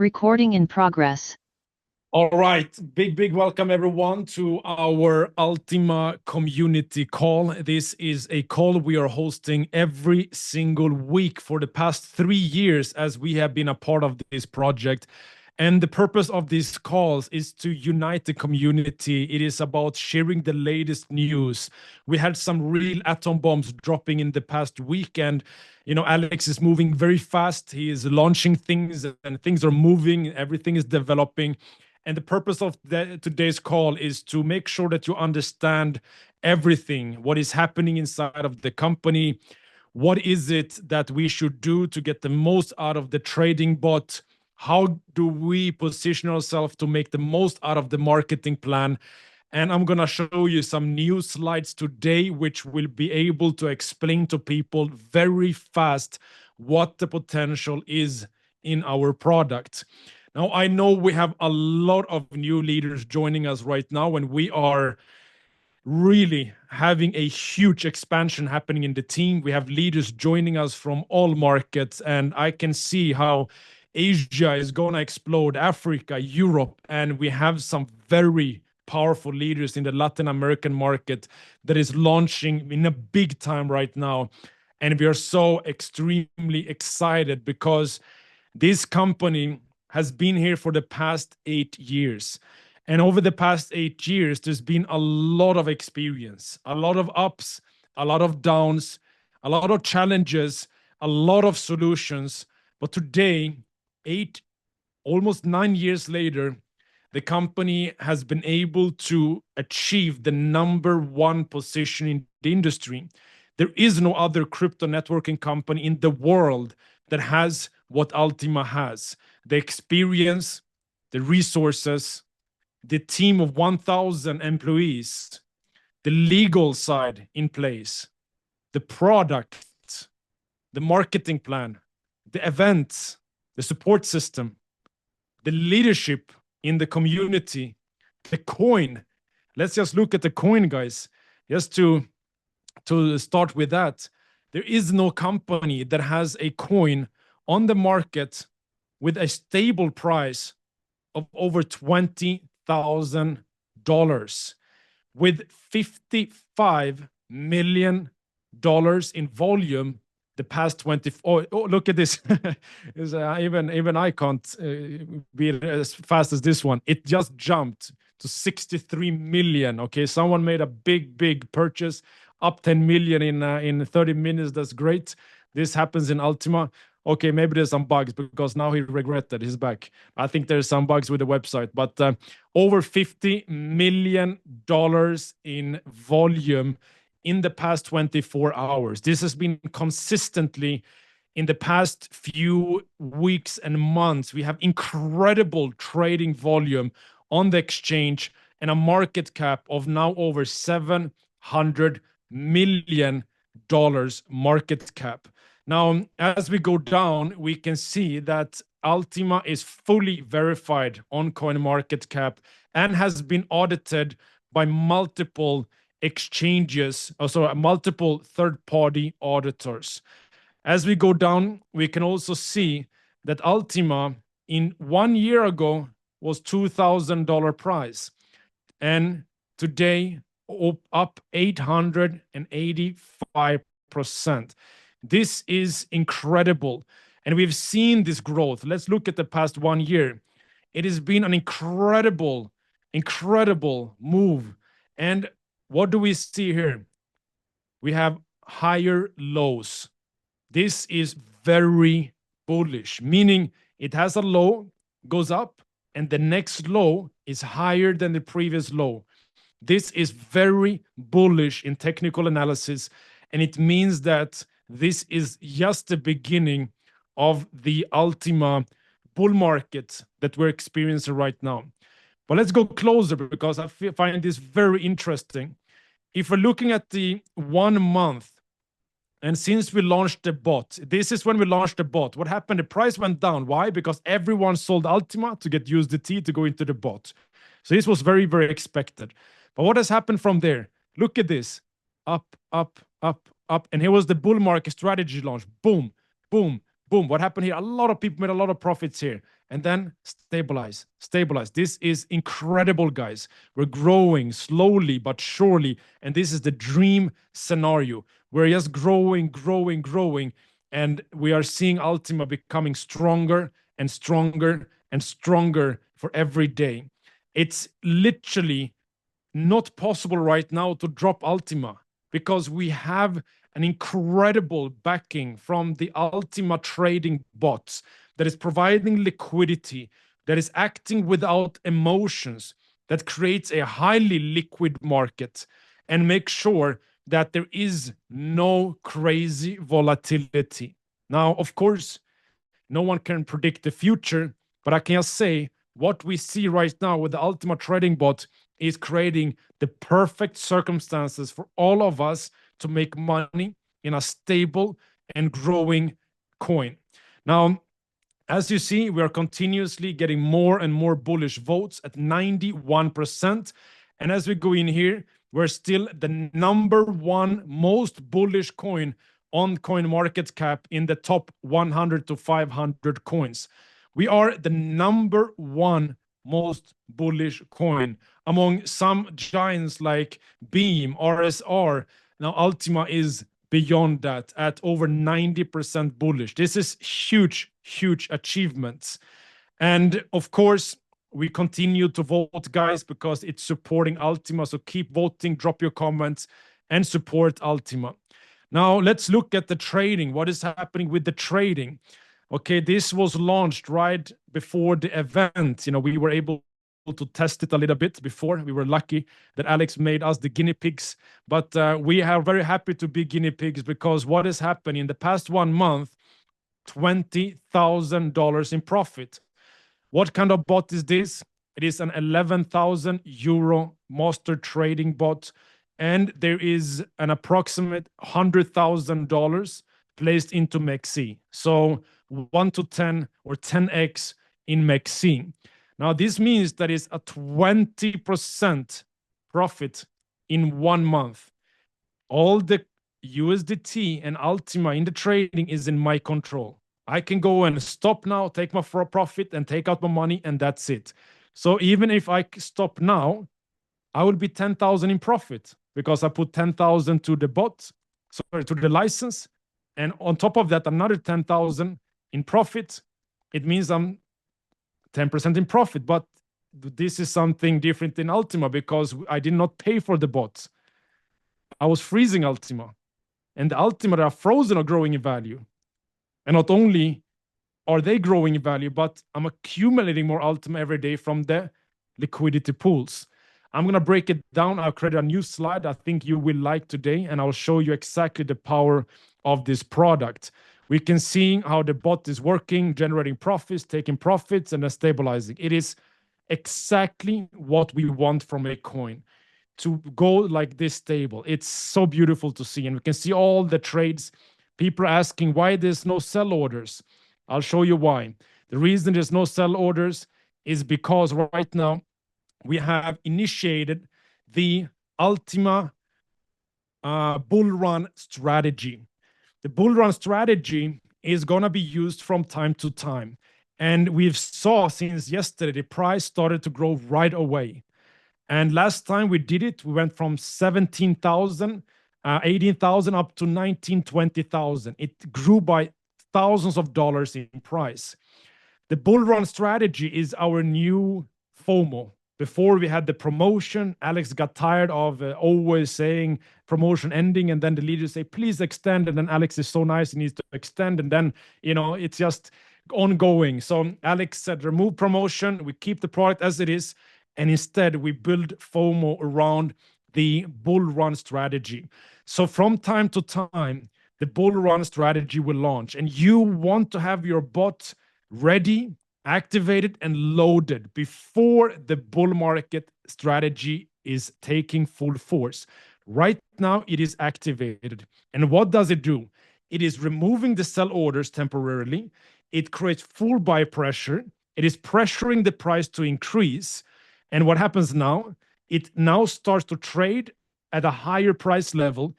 Recording in progress. All right, big welcome everyone to our Ultima community call. This is a call we are hosting every single week for the past 3 years as we have been a part of this project. And the purpose of these calls is to unite the community. It is about sharing the latest news. We had some real atom bombs dropping in the past weekend. You know, Alex is moving very fast. He is launching things and things are moving. Everything is developing. And the purpose of today's call is to make sure that you understand everything, what is happening inside of the company. What is it that we should do to get the most out of the trading bot? How do we position ourselves to make the most out of the marketing plan? And I'm going to show you some new slides today, which will be able to explain to people very fast what the potential is in our product. Now, I know we have a lot of new leaders joining us right now, and we are really having a huge expansion happening in the team. We have leaders joining us from all markets, and I can see how Asia is going to explode, Africa, Europe, and we have some very powerful leaders in the Latin American market that is launching in a big time right now. And we are so extremely excited because this company has been here for the past 8 years. And over the past 8 years, there's been a lot of experience, a lot of ups, a lot of downs, a lot of challenges, a lot of solutions. But today, almost 9 years later, the company has been able to achieve the #1 position in the industry. There is no other crypto networking company in the world that has what Ultima has: the experience, the resources, the team of 1,000 employees, the legal side in place, the product, the marketing plan, the events, the support system, the leadership in the community, the coin. Let's just look at the coin, guys. Just to start with that, there is no company that has a coin on the market with a stable price of over $20,000, with $55 million in volume the past 24. Oh, look at this. Even I can't be as fast as this one. It just jumped to 63 million. Okay, someone made a big purchase, up 10 million in 30 minutes. That's great. This happens in Ultima. Okay, maybe there's some bugs because now he regretted he's back. I think there's some bugs with the website, but over $50 million in volume in the past 24 hours. This has been consistently in the past few weeks and months. We have incredible trading volume on the exchange and a market cap of now over $700 million market cap. Now, as we go down, we can see that Ultima is fully verified on CoinMarketCap and has been audited by multiple exchanges, also multiple third-party auditors. As we go down, we can also see that Ultima in 1 year ago was $2,000 price, and today up 885%. This is incredible, and we've seen this growth. Let's look at the past 1 year. It has been an incredible move. And what do we see here? We have higher lows. This is very bullish, meaning it has a low, goes up, and the next low is higher than the previous low. This is very bullish in technical analysis, and it means that this is just the beginning of the Ultima bull market that we're experiencing right now. But let's go closer because I find this very interesting. If we're looking at the 1 month, and since we launched the bot, this is when we launched the bot. What happened? The price went down. Why? Because everyone sold Ultima to get USDT to go into the bot. So this was very expected. But what has happened from there? Look at this. Up. And here was the bull market strategy launch. Boom, boom, boom, what happened here? A lot of people made a lot of profits here. And then stabilize, stabilize. This is incredible, guys. We're growing slowly but surely. And this is the dream scenario. We're just growing, growing, growing. And we are seeing Ultima becoming stronger and stronger and stronger for every day. It's literally not possible right now to drop Ultima because we have an incredible backing from the Ultima trading bots that is providing liquidity, that is acting without emotions, that creates a highly liquid market and makes sure that there is no crazy volatility. Now, of course, no one can predict the future, but I can just say what we see right now with the Ultima trading bot is creating the perfect circumstances for all of us to make money in a stable and growing coin. Now, as you see, we are continuously getting more and more bullish votes at 91%. And as we go in here, we're still the number one most bullish coin on CoinMarketCap in the top 100 to 500 coins. We are the number one most bullish coin among some giants like Beam, RSR. Now Ultima is beyond that at over 90% bullish. This is huge, huge achievements. And of course, we continue to vote, guys, because it's supporting Ultima. So keep voting, drop your comments, and support Ultima. Now, let's look at the trading. What is happening with the trading? Okay, this was launched right before the event. You know, we were able to test it a little bit before. We were lucky that Alex made us the guinea pigs. But we are very happy to be guinea pigs because what has happened in the past 1 month, $20,000 in profit. What kind of bot is this? It is an 11,000 euro master trading bot. And there is an approximate $100,000 placed into MEXC. So 1 to 10 or 10x in MEXC. Now, this means that it's a 20% profit in 1 month. All the USDT and Ultima in the trading is in my control. I can go and stop now, take my profit and take out my money, and that's it. So even if I stop now, I will be 10,000 in profit because I put 10,000 to the bot, sorry, to the license. And on top of that, another 10,000 in profit. It means I'm 10% in profit. But this is something different in Ultima because I did not pay for the bots. I was freezing Ultima. And the Ultima that are frozen are growing in value. And not only are they growing in value, but I'm accumulating more Ultima every day from the liquidity pools. I'm going to break it down. I'll create a new slide I think you will like today, and I'll show you exactly the power of this product. We can see how the bot is working, generating profits, taking profits, and then stabilizing. It is exactly what we want from a coin, to go like this stable. It's so beautiful to see, and we can see all the trades. People are asking why there's no sell orders. I'll show you why. The reason there's no sell orders is because right now we have initiated the Ultima bull run strategy. The bull run strategy is going to be used from time to time. And we've saw since yesterday, the price started to grow right away. And last time we did it, we went from 17,000, 18,000 up to 19, 20,000. It grew by thousands of dollars in price. The bull run strategy is our new FOMO. Before we had the promotion, Alex got tired of always saying promotion ending, and then the leaders say, please extend. And then Alex is so nice, he needs to extend. And then, you know, it's just ongoing. So Alex said, remove promotion. We keep the product as it is. And instead, we build FOMO around the bull run strategy. So from time to time, the bull run strategy will launch. And you want to have your bot ready, activated, and loaded before the bull market strategy is taking full force. Right now, it is activated. And what does it do? It is removing the sell orders temporarily. It creates full buy pressure. It is pressuring the price to increase. And what happens now? It now starts to trade at a higher price level.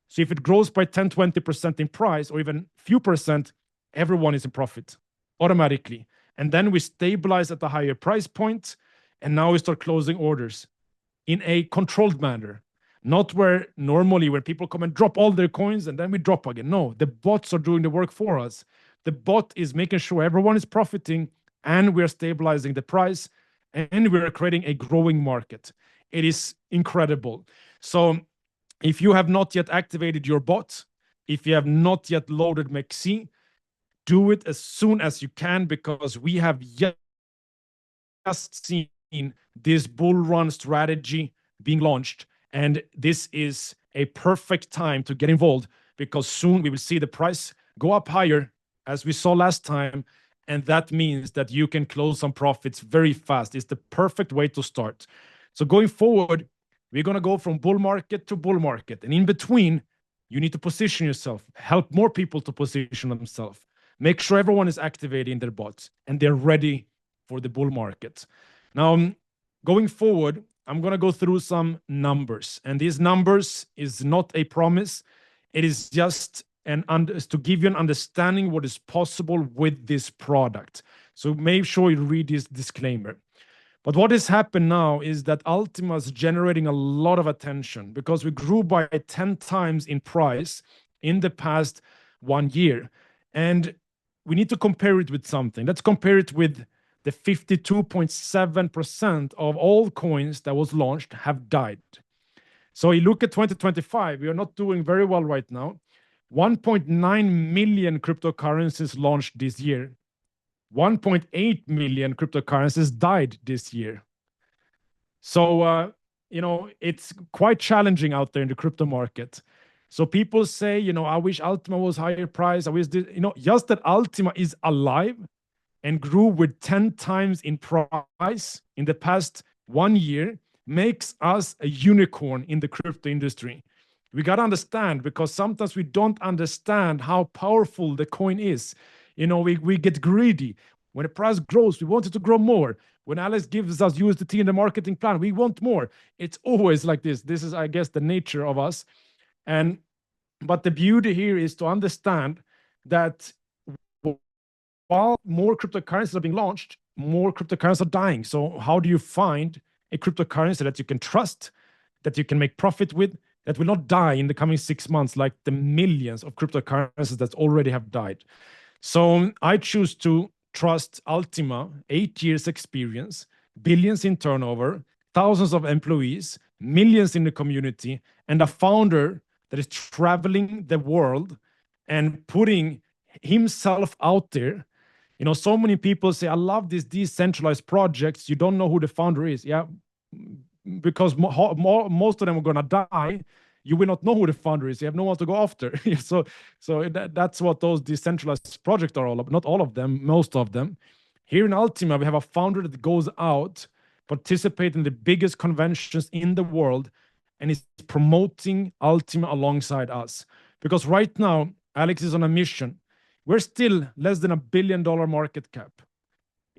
So if it grows by 10, 20% in price, or even few percent, everyone is in profit automatically. And then we stabilize at a higher price point, and now we start closing orders in a controlled manner. Not where normally when people come and drop all their coins and then we drop again. No, the bots are doing the work for us. The bot is making sure everyone is profiting, and we're stabilizing the price, and we're creating a growing market. It is incredible. So if you have not yet activated your bot, if you have not yet loaded Mexi, do it as soon as you can, because we have just seen this bull run strategy being launched. And this is a perfect time to get involved, because soon we will see the price go up higher, as we saw last time. And that means that you can close some profits very fast. It's the perfect way to start. So going forward, we're going to go from bull market to bull market. And in between, you need to position yourself, help more people to position themselves, make sure everyone is activating their bots and they're ready for the bull market. Now, going forward, I'm going to go through some numbers. And these numbers is not a promise. It is just to give you an understanding what is possible with this product. So make sure you read this disclaimer. But what has happened now is that Ultima is generating a lot of attention, because we grew by 10 times in price in the past 1 year. And we need to compare it with something. Let's compare it with the 52.7% of all coins that was launched have died. So you look at 2025, we are not doing very well right now. 1.9 million cryptocurrencies launched this year. 1.8 million cryptocurrencies died this year. So, it's quite challenging out there in the crypto market. So people say, I wish Ultima was higher price. I wish this, just that Ultima is alive and grew with 10 times in price in the past 1 year makes us a unicorn in the crypto industry. We got to understand, because sometimes we don't understand how powerful the coin is. We get greedy. When the price grows, we want it to grow more. When Alex gives us USDT in the marketing plan, we want more. It's always like this. This is, I guess, the nature of us. But the beauty here is to understand that while more cryptocurrencies are being launched, more cryptocurrencies are dying. So how do you find a cryptocurrency that you can trust, that you can make profit with, that will not die in the coming 6 months like the millions of cryptocurrencies that already have died? So I choose to trust Ultima, 8 years experience, billions in turnover, thousands of employees, millions in the community, and a founder that is traveling the world and putting himself out there. So many people say, I love these decentralized projects. You don't know who the founder is. Yeah, because most of them are going to die. You will not know who the founder is. You have no one to go after. so that's what those decentralized projects are all about. Not all of them, most of them. Here in Ultima, we have a founder that goes out, participate in the biggest conventions in the world, and is promoting Ultima alongside us. Because right now, Alex is on a mission. We're still less than $1 billion market cap.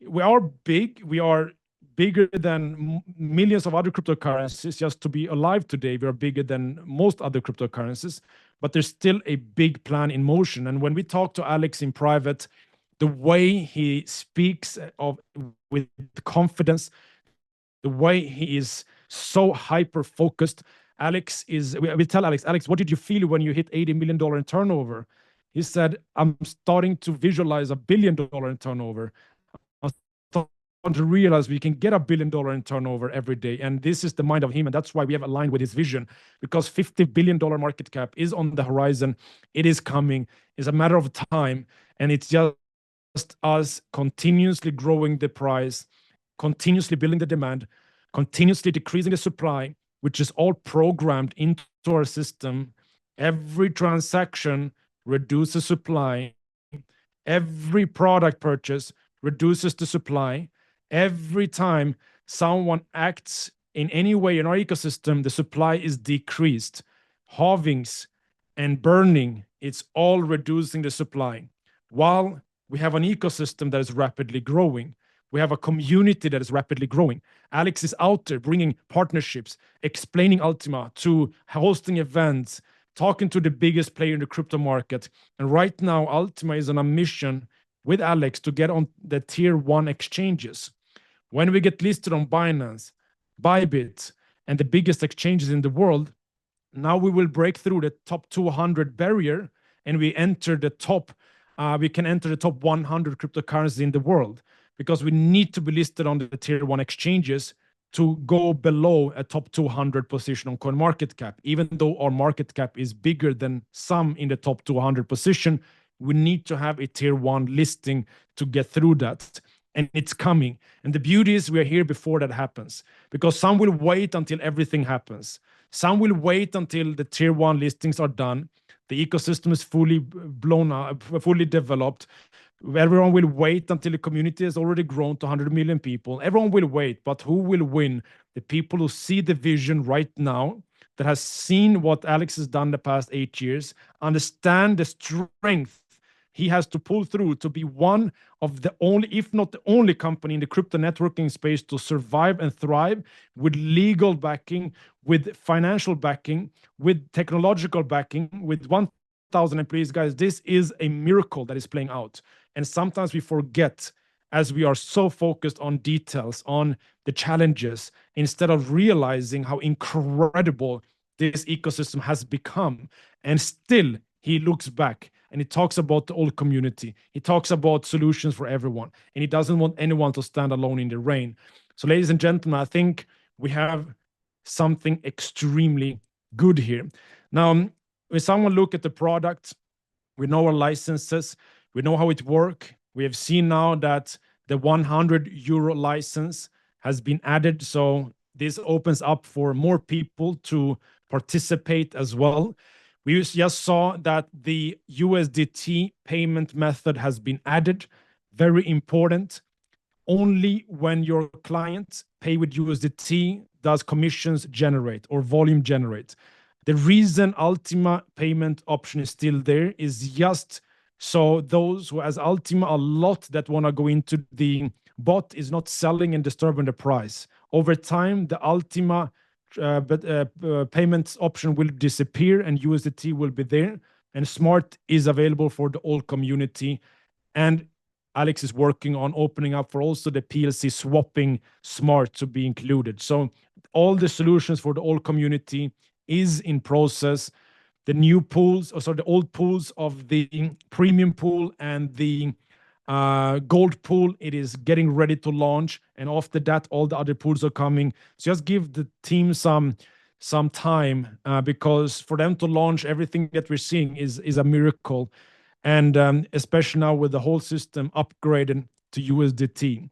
We are big. We are bigger than millions of other cryptocurrencies. Just to be alive today, we are bigger than most other cryptocurrencies. But there's still a big plan in motion. And when we talk to Alex in private, the way he speaks with confidence, the way he is so hyper-focused. We tell Alex, what did you feel when you hit $80 million in turnover? He said, I'm starting to visualize $1 billion in turnover. I'm starting to realize we can get $1 billion in turnover every day. And this is the mind of him. And that's why we have aligned with his vision, because $50 billion market cap is on the horizon. It is coming. It's a matter of time. And it's just us continuously growing the price, continuously building the demand, continuously decreasing the supply, which is all programmed into our system. Every transaction reduces supply. Every product purchase reduces the supply. Every time someone acts in any way in our ecosystem, the supply is decreased. Halvings and burning, it's all reducing the supply. While we have an ecosystem that is rapidly growing. We have a community that is rapidly growing. Alex is out there bringing partnerships, explaining Ultima, to hosting events, talking to the biggest player in the crypto market. And right now, Ultima is on a mission with Alex to get on the tier one exchanges. When we get listed on Binance, Bybit, and the biggest exchanges in the world, now we will break through the top 200 barrier, and we enter the top. We can enter the top 100 cryptocurrencies in the world, because we need to be listed on the tier one exchanges to go below a top 200 position on CoinMarketCap. Even though our market cap is bigger than some in the top 200 position, we need to have a tier one listing to get through that. And it's coming. And the beauty is we are here before that happens, because some will wait until everything happens. Some will wait until the tier one listings are done. The ecosystem is fully blown up, fully developed. Everyone will wait until the community has already grown to 100 million people. Everyone will wait, but who will win? The people who see the vision right now, that has seen what Alex has done the past 8 years, understand the strength he has to pull through to be one of the only, if not the only company in the crypto networking space to survive and thrive with legal backing, with financial backing, with technological backing, with 1,000 employees. Guys, this is a miracle that is playing out. And sometimes we forget, as we are so focused on details, on the challenges, instead of realizing how incredible this ecosystem has become. And still, he looks back and he talks about the old community. He talks about solutions for everyone. And he doesn't want anyone to stand alone in the rain. So, ladies and gentlemen, I think we have something extremely good here. Now, when someone look at the product, we know our licenses, we know how it works. We have seen now that the 100 euro license has been added. So this opens up for more people to participate as well. We just saw that the USDT payment method has been added. Very important. Only when your clients pay with USDT does commissions generate or volume generate. The reason Ultima payment option is still there is just so those who has Ultima a lot that want to go into the bot is not selling and disturbing the price. Over time, the Ultima payments option will disappear and USDT will be there. And Smart is available for the whole community. And Alex is working on opening up for also the PLC swapping Smart to be included. So all the solutions for the whole community is in process. The new pools, or sorry, the old pools of the premium pool and the gold pool, it is getting ready to launch. And after that, all the other pools are coming. So just give the team some time, because for them to launch everything that we're seeing is a miracle. And especially now with the whole system upgraded to USDT.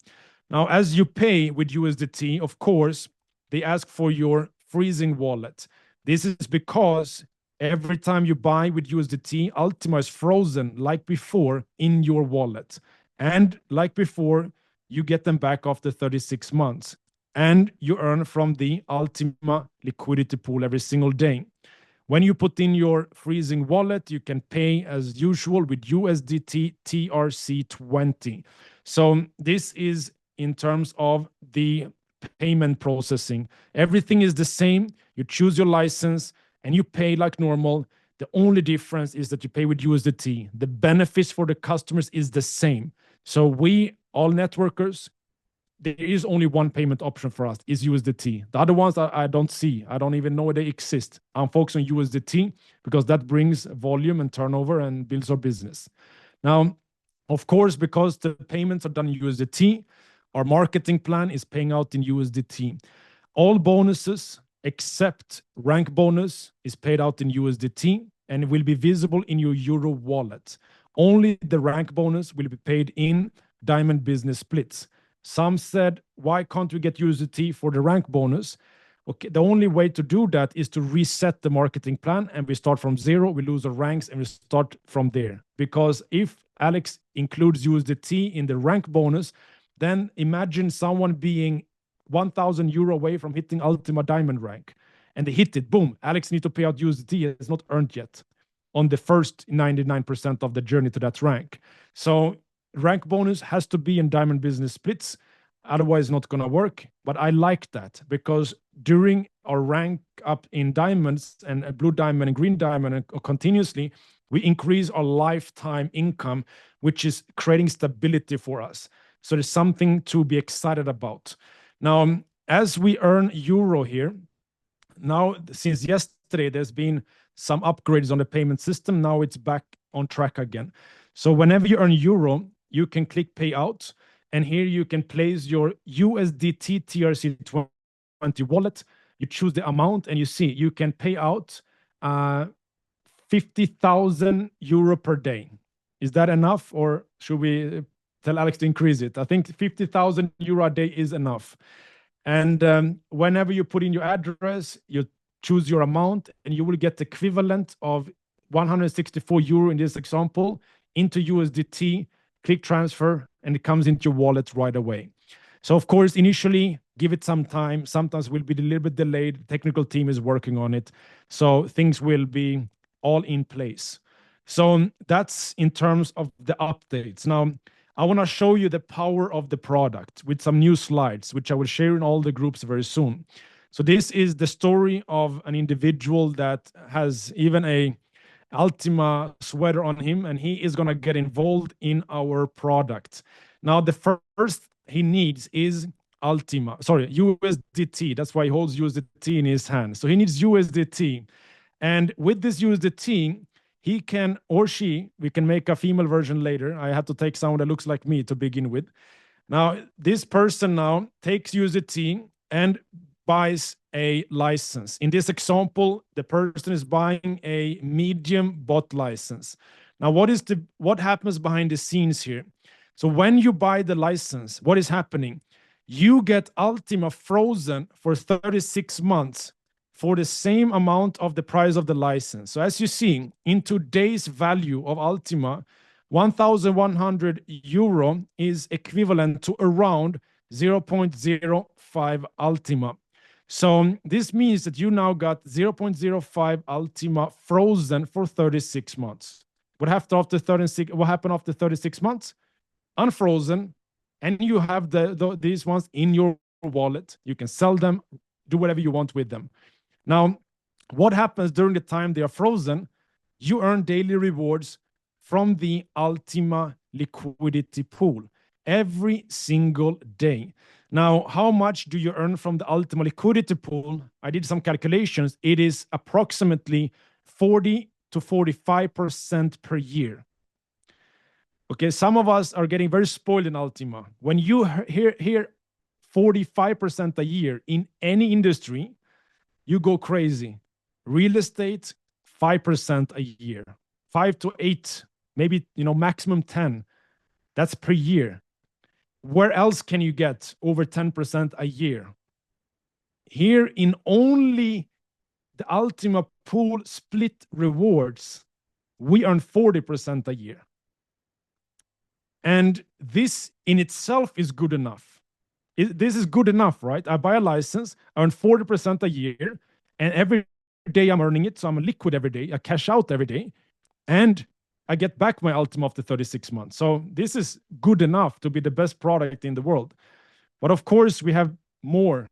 Now, as you pay with USDT, of course, they ask for your freezing wallet. This is because every time you buy with USDT, Ultima is frozen like before in your wallet. And like before, you get them back after 36 months. And you earn from the Ultima liquidity pool every single day. When you put in your freezing wallet, you can pay as usual with USDT TRC20. So this is in terms of the payment processing. Everything is the same. You choose your license and you pay like normal. The only difference is that you pay with USDT. The benefits for the customers is the same. So we, all networkers, there is only one payment option for us, is USDT. The other ones I don't see. I don't even know they exist. I'm focused on USDT because that brings volume and turnover and builds our business. Now, of course, because the payments are done in USDT, our marketing plan is paying out in USDT. All bonuses except rank bonus is paid out in USDT and it will be visible in your Euro wallet. Only the rank bonus will be paid in Diamond Business Splits. Some said, why can't we get USDT for the rank bonus? Okay, the only way to do that is to reset the marketing plan and we start from zero, we lose our ranks and we start from there. Because if Alex includes USDT in the rank bonus, then imagine someone being 1,000 euro away from hitting Ultima Diamond rank. And they hit it, boom, Alex needs to pay out USDT. It's not earned yet on the first 99% of the journey to that rank. So rank bonus has to be in Diamond Business Splits. Otherwise, it's not going to work. But I like that because during our rank up in diamonds and a blue diamond and green diamond and continuously, we increase our lifetime income, which is creating stability for us. So there's something to be excited about. Now, as we earn euro here, now since yesterday, there's been some upgrades on the payment system. Now it's back on track again. So whenever you earn euro, you can click payout, and here you can place your USDT TRC20 wallet. You choose the amount, and you see you can pay out 50,000 euro per day. Is that enough, or should we tell Alex to increase it? I think 50,000 euro a day is enough. And whenever you put in your address, you choose your amount, and you will get the equivalent of 164 euro in this example into USDT, click transfer, and it comes into your wallet right away. So of course, initially, give it some time. Sometimes will be a little bit delayed. The technical team is working on it. So things will be all in place. So that's in terms of the updates. Now, I want to show you the power of the product with some new slides, which I will share in all the groups very soon. So this is the story of an individual that has even a Ultima sweater on him, and he is going to get involved in our product. Now, the first he needs is USDT. That's why he holds USDT in his hand. So he needs USDT. And with this USDT, he can, or she, we can make a female version later. I had to take someone that looks like me to begin with. Now, this person now takes USDT and buys a license. In this example, the person is buying a medium bot license. Now, what happens behind the scenes here? So when you buy the license, what is happening? You get Ultima frozen for 36 months for the same amount of the price of the license. So as you see, in today's value of Ultima, 1,100 euro is equivalent to around 0.05 Ultima. So this means that you now got 0.05 Ultima frozen for 36 months. What happened after 36 months? Unfrozen, and you have these ones in your wallet. You can sell them, do whatever you want with them. Now, what happens during the time they are frozen? You earn daily rewards from the Ultima liquidity pool every single day. Now, how much do you earn from the Ultima liquidity pool? I did some calculations. It is approximately 40 to 45% per year. Okay, some of us are getting very spoiled in Ultima. When you hear 45% a year in any industry, you go crazy. Real estate, 5% a year, 5 to 8, maybe maximum 10. That's per year. Where else can you get over 10% a year? Here in only the Ultima pool split rewards, we earn 40% a year. And this in itself is good enough. This is good enough, right? I buy a license, I earn 40% a year, and every day I'm earning it, so I'm liquid every day, I cash out every day, and I get back my Ultima after 36 months. So this is good enough to be the best product in the world. But of course, we have more.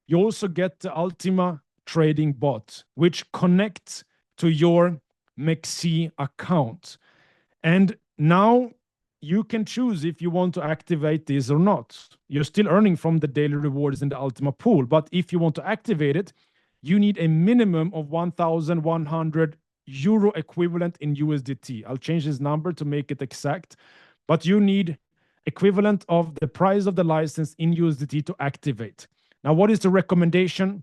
You also get the Ultima trading bot, which connects to your MEXC account. And now you can choose if you want to activate this or not. You're still earning from the daily rewards in the Ultima pool, but if you want to activate it, you need a minimum of 1,100 euro equivalent in USDT. I'll change this number to make it exact, but you need equivalent of the price of the license in USDT to activate. Now, what is the recommendation?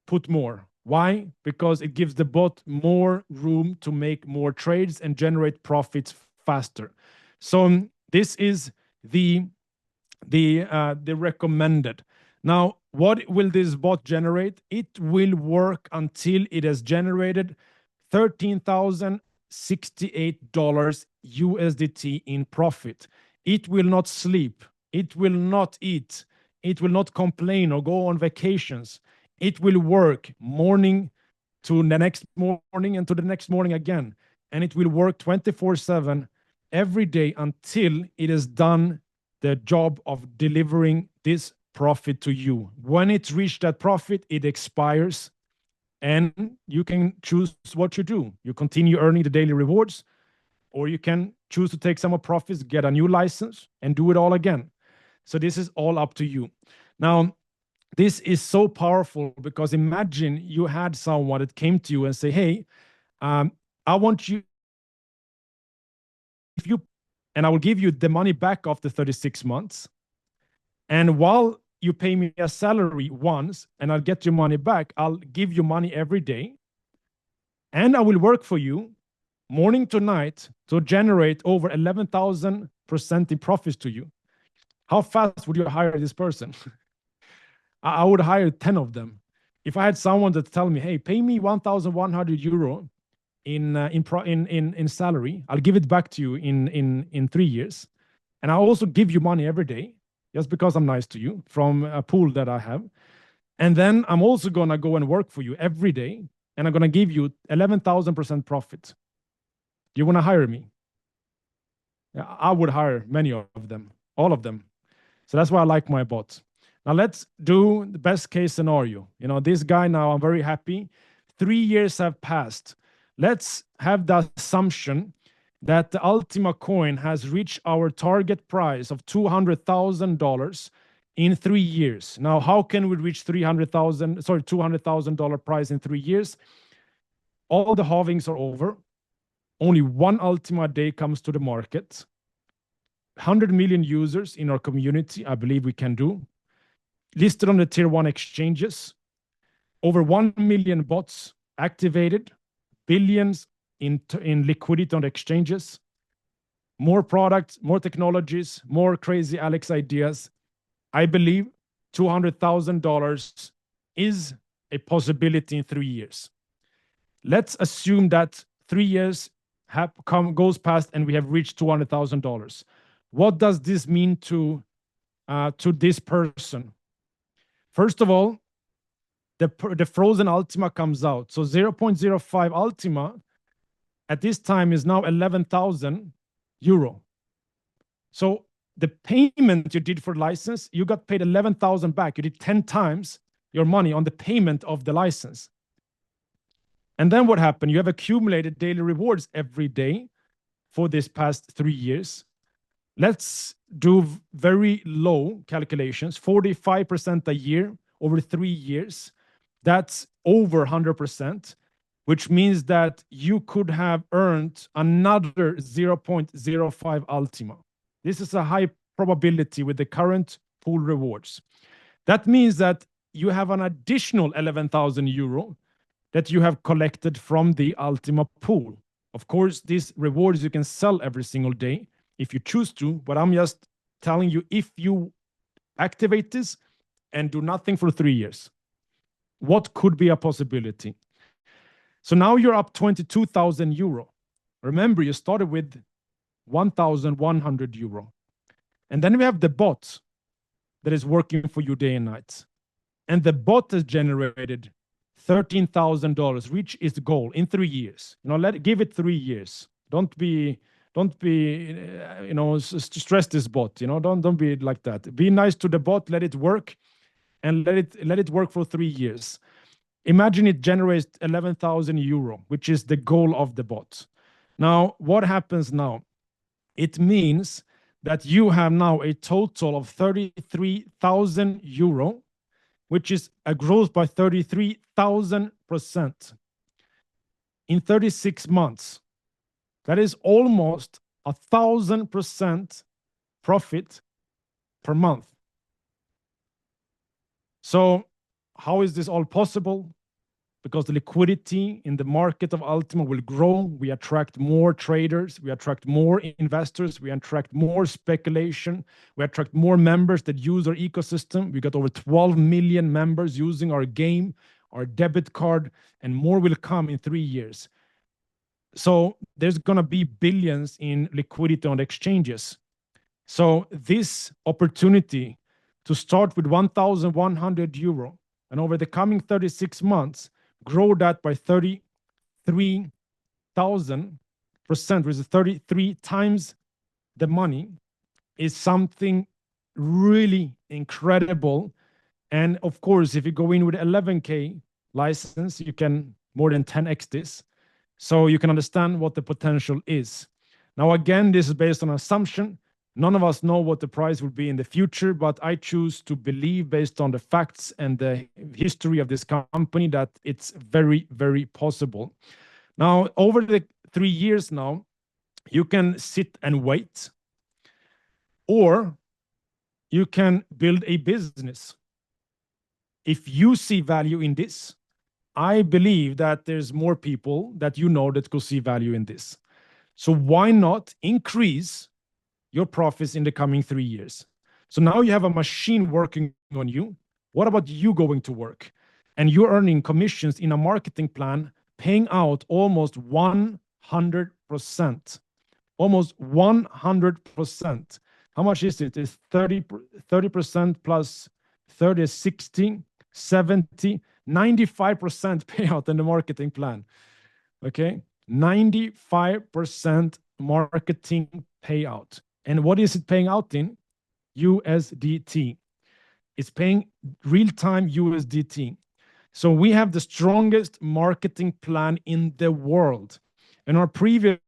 Put more. Why? Because it gives the bot more room to make more trades and generate profits faster. So this is the recommended. Now, what will this bot generate? It will work until it has generated $13,068 USDT in profit. It will not sleep. It will not eat. It will not complain or go on vacations. It will work morning to the next morning and to the next morning again. And it will work 24/7 every day until it has done the job of delivering this profit to you. When it's reached that profit, it expires, and you can choose what you do. You continue earning the daily rewards, or you can choose to take some of profits, get a new license, and do it all again. So this is all up to you. Now, this is so powerful because imagine you had someone that came to you and say, "Hey, I want you, if you, and I will give you the money back after 36 months. And while you pay me a salary once and I'll get your money back, I'll give you money every day. And I will work for you morning to night to generate over 11,000% in profits to you." How fast would you hire this person? I would hire 10 of them. If I had someone that tell me, "Hey, pay me 1,100 euro in salary, I'll give it back to you in 3 years, and I'll also give you money every day just because I'm nice to you from a pool that I have. And then I'm also gonna go and work for you every day, and I'm gonna give you 11,000% profit. You wanna hire me?" I would hire many of them, all of them. So that's why I like my bot. Now let's do the best case scenario. You know, this guy now, I'm very happy. 3 years have passed. Let's have the assumption that the Ultima coin has reached our target price of $200,000 in 3 years. Now, how can we reach $200,000 price in 3 years? All the halvings are over. Only one Ultima day comes to the market. 100 million users in our community, I believe we can do. Listed on the tier 1 exchanges. Over 1 million bots activated. Billions in liquidity on the exchanges. More products, more technologies, more crazy Alex ideas. I believe $200,000 is a possibility in 3 years. Let's assume that 3 years goes past and we have reached $200,000. What does this mean to this person? First of all, the frozen Ultima comes out. So 0.05 Ultima at this time is now 11,000 euro. So the payment you did for license, you got paid 11,000 back. You did 10 times your money on the payment of the license. And then what happened? You have accumulated daily rewards every day for this past 3 years. Let's do very low calculations, 45% a year over 3 years. That's over 100%, which means that you could have earned another 0.05 Ultima. This is a high probability with the current pool rewards. That means that you have an additional 11,000 euro that you have collected from the Ultima pool. Of course, these rewards you can sell every single day if you choose to, but I'm just telling you, if you activate this and do nothing for 3 years, what could be a possibility? So now you're up 22,000 euro. Remember, you started with 1,100 euro. And then we have the bot that is working for you day and night. And the bot has generated $13,000, reach its goal in 3 years. You know, give it 3 years. Don't be stress this bot. You know, don't be like that. Be nice to the bot. Let it work, and let it work for 3 years. Imagine it generates 11,000 euro, which is the goal of the bot. Now, what happens now? It means that you have now a total of 33,000 euro, which is a growth by 33,000% in 36 months. That is almost 1,000% profit per month. So how is this all possible? Because the liquidity in the market of Ultima will grow. We attract more traders. We attract more investors. We attract more speculation. We attract more members that use our ecosystem. We got over 12 million members using our game, our debit card, and more will come in 3 years. So there's going to be billions in liquidity on exchanges. So this opportunity to start with 1,100 euro and over the coming 36 months, grow that by 33,000%, which is 33 times the money, is something really incredible. And of course, if you go in with 11K license, you can more than 10x this. So you can understand what the potential is. Now, again, this is based on assumption. None of us know what the price will be in the future, but I choose to believe, based on the facts and the history of this company, that it's very, very possible. Now, over the 3 years now, you can sit and wait, or you can build a business. If you see value in this, I believe that there's more people that you know that could see value in this. So why not increase your profits in the coming 3 years? So now you have a machine working on you. What about you going to work? And you're earning commissions in a marketing plan, paying out almost 100%. Almost 100%. How much is it? It's 30% plus 30, 60, 70, 95% payout in the marketing plan. Okay, 95% marketing payout. And what is it paying out in? USDT. It's paying real-time USDT. So we have the strongest marketing plan in the world. In our previous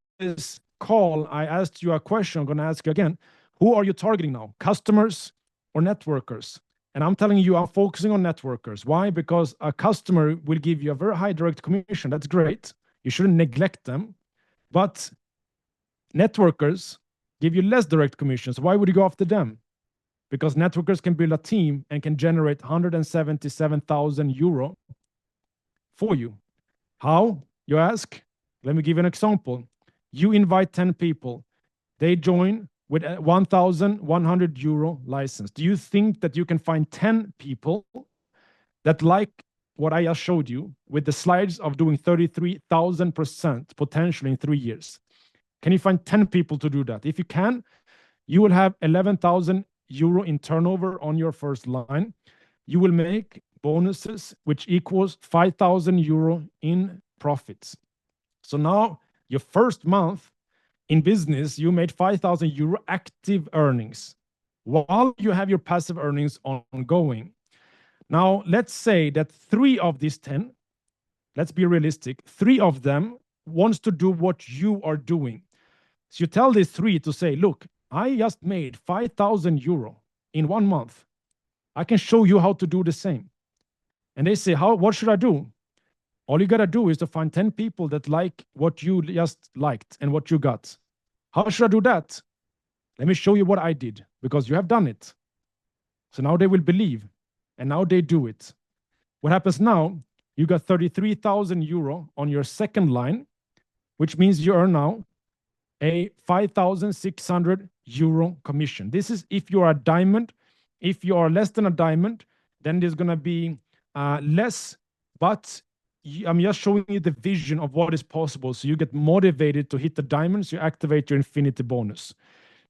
call, I asked you a question. I'm going to ask you again. Who are you targeting now? Customers or networkers? And I'm telling you, I'm focusing on networkers. Why? Because a customer will give you a very high direct commission. That's great. You shouldn't neglect them. But networkers give you less direct commissions. Why would you go after them? Because networkers can build a team and can generate 177,000 euro for you. How, you ask? Let me give you an example. You invite 10 people. They join with a 1,100 euro license. Do you think that you can find 10 people that like what I just showed you with the slides of doing 33,000% potential in 3 years? Can you find 10 people to do that? If you can, you will have 11,000 euro in turnover on your first line. You will make bonuses, which equals 5,000 euro in profits. So now your first month in business, you made 5,000 euro active earnings while you have your passive earnings ongoing. Now, let's say that 3 of these 10, let's be realistic, 3 of them wants to do what you are doing. So you tell these 3 to say, look, I just made 5,000 euro in 1 month. I can show you how to do the same. And they say, what should I do? All you got to do is to find 10 people that like what you just liked and what you got. How should I do that? Let me show you what I did, because you have done it. So now they will believe, and now they do it. What happens now? You got 33,000 euro on your second line, which means you earn now a 5,600 euro commission. This is if you are a diamond. If you are less than a diamond, then there's going to be less, but I'm just showing you the vision of what is possible. So you get motivated to hit the diamonds, you activate your infinity bonus.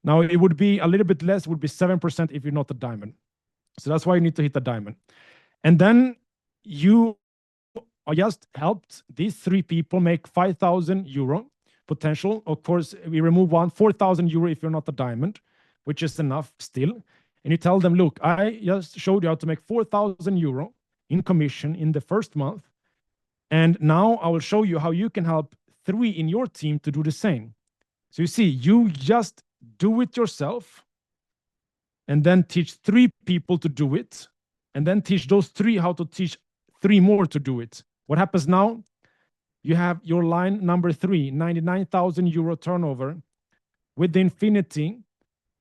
Now, it would be a little bit less, it would be 7% if you're not a diamond. So that's why you need to hit the diamond. And then you just helped these 3 people make 5,000 euro potential. Of course, we remove 4,000 euro if you're not a diamond, which is enough still. And you tell them, look, I just showed you how to make 4,000 euro in commission in the first month. And now I will show you how you can help 3 in your team to do the same. So you see, you just do it yourself and then teach 3 people to do it, and then teach those 3 how to teach 3 more to do it. What happens now? You have your line number 3, 99,000 euro turnover with the infinity,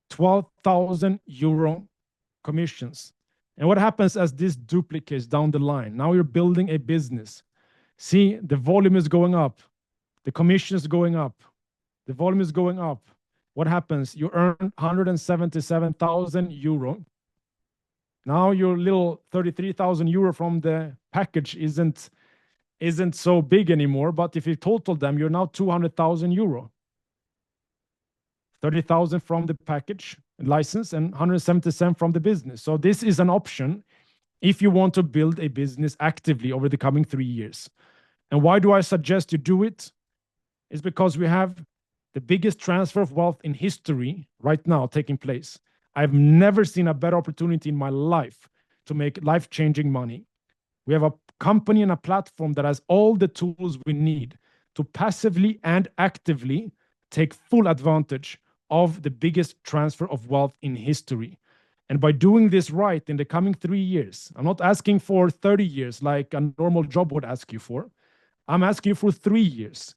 12,000 euro commissions. And what happens as this duplicates down the line? Now you're building a business. See, the volume is going up. The commission is going up. The volume is going up. What happens? You earn 177,000 euro. Now your little 33,000 euro from the package isn't so big anymore, but if you total them, you're now 200,000 euro. 30,000 from the package license and 177 from the business. So this is an option if you want to build a business actively over the coming 3 years. And why do I suggest you do it? It's because we have the biggest transfer of wealth in history right now taking place. I've never seen a better opportunity in my life to make life-changing money. We have a company and a platform that has all the tools we need to passively and actively take full advantage of the biggest transfer of wealth in history. And by doing this right in the coming 3 years, I'm not asking for 30 years like a normal job would ask you for. I'm asking you for 3 years.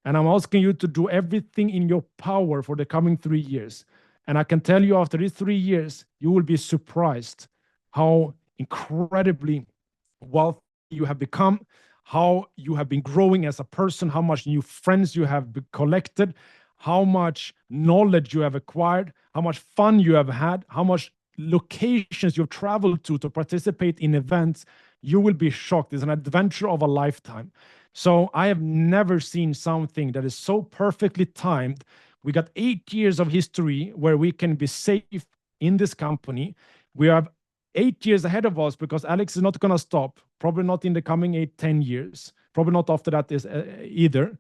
And I'm asking you to do everything in your power for the coming 3 years. And I can tell you after these 3 years, you will be surprised how incredibly wealthy you have become, how you have been growing as a person, how much new friends you have collected, how much knowledge you have acquired, how much fun you have had, how much locations you've traveled to participate in events. You will be shocked. It's an adventure of a lifetime. So I have never seen something that is so perfectly timed. We got 8 years of history where we can be safe in this company. We have 8 years ahead of us because Alex is not going to stop, probably not in the coming 8, 10 years, probably not after that either.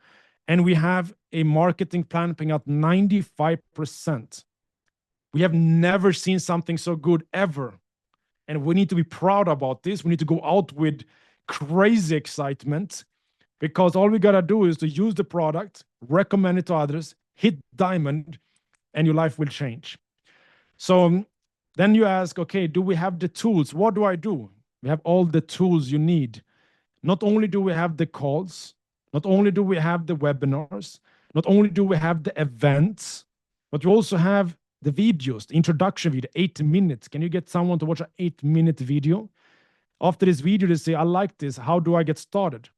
And we have a marketing plan paying out 95%. We have never seen something so good ever. And we need to be proud about this. We need to go out with crazy excitement because all we got to do is to use the product, recommend it to others, hit diamond, and your life will change. So then you ask, okay, do we have the tools? What do I do? We have all the tools you need. Not only do we have the calls, not only do we have the webinars, not only do we have the events, but we also have the videos, the introduction video, 8 minutes. Can you get someone to watch an 8-minute video? After this video, they say, I like this. How do I get started?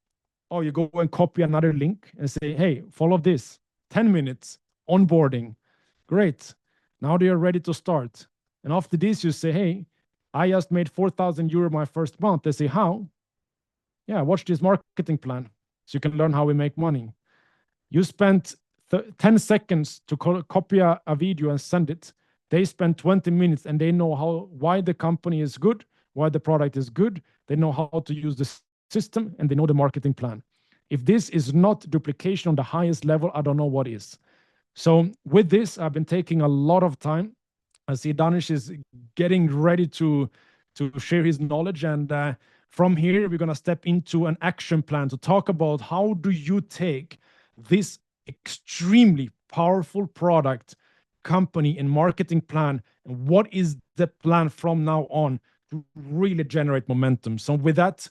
Oh, you go and copy another link and say, hey, follow this. 10 minutes, onboarding. Great. Now they are ready to start. And after this, you say, hey, I just made 4,000 euro my first month. They say, how? Yeah, watch this marketing plan so you can learn how we make money. You spent 10 seconds to copy a video and send it. They spend 20 minutes and they know why the company is good, why the product is good. They know how to use the system and they know the marketing plan. If this is not duplication on the highest level, I don't know what is. So with this, I've been taking a lot of time. I see Danish is getting ready to share his knowledge. And from here, we're going to step into an action plan to talk about how do you take this extremely powerful product, company, and marketing plan, and what is the plan from now on to really generate momentum. So with that,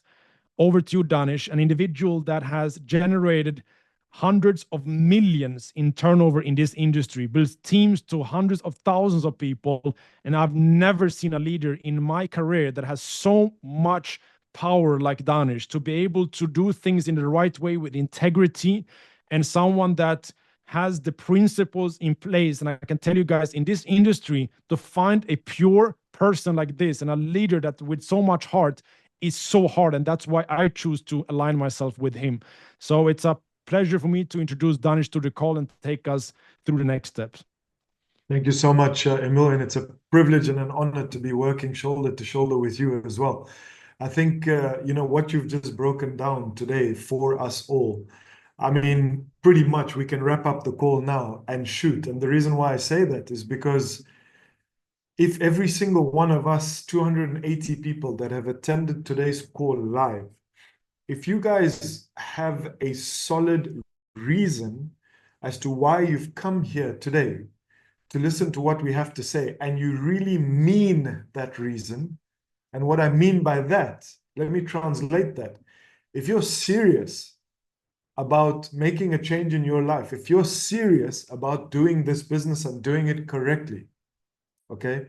over to you, Danish, an individual that has generated hundreds of millions in turnover in this industry, builds teams to hundreds of thousands of people. And I've never seen a leader in my career that has so much power like Danish to be able to do things in the right way with integrity, and someone that has the principles in place. And I can tell you guys, in this industry, to find a pure person like this and a leader that with so much heart is so hard. And that's why I choose to align myself with him. So it's a pleasure for me to introduce Danish to the call and take us through the next steps. Thank you so much, Emil, and it's a privilege and an honor to be working shoulder to shoulder with you as well. I think, what you've just broken down today for us all, I mean, pretty much we can wrap up the call now and shoot. And the reason why I say that is because if every single one of us, 280 people that have attended today's call live, if you guys have a solid reason as to why you've come here today to listen to what we have to say, and you really mean that reason, and what I mean by that, let me translate that. If you're serious about making a change in your life, if you're serious about doing this business and doing it correctly, okay,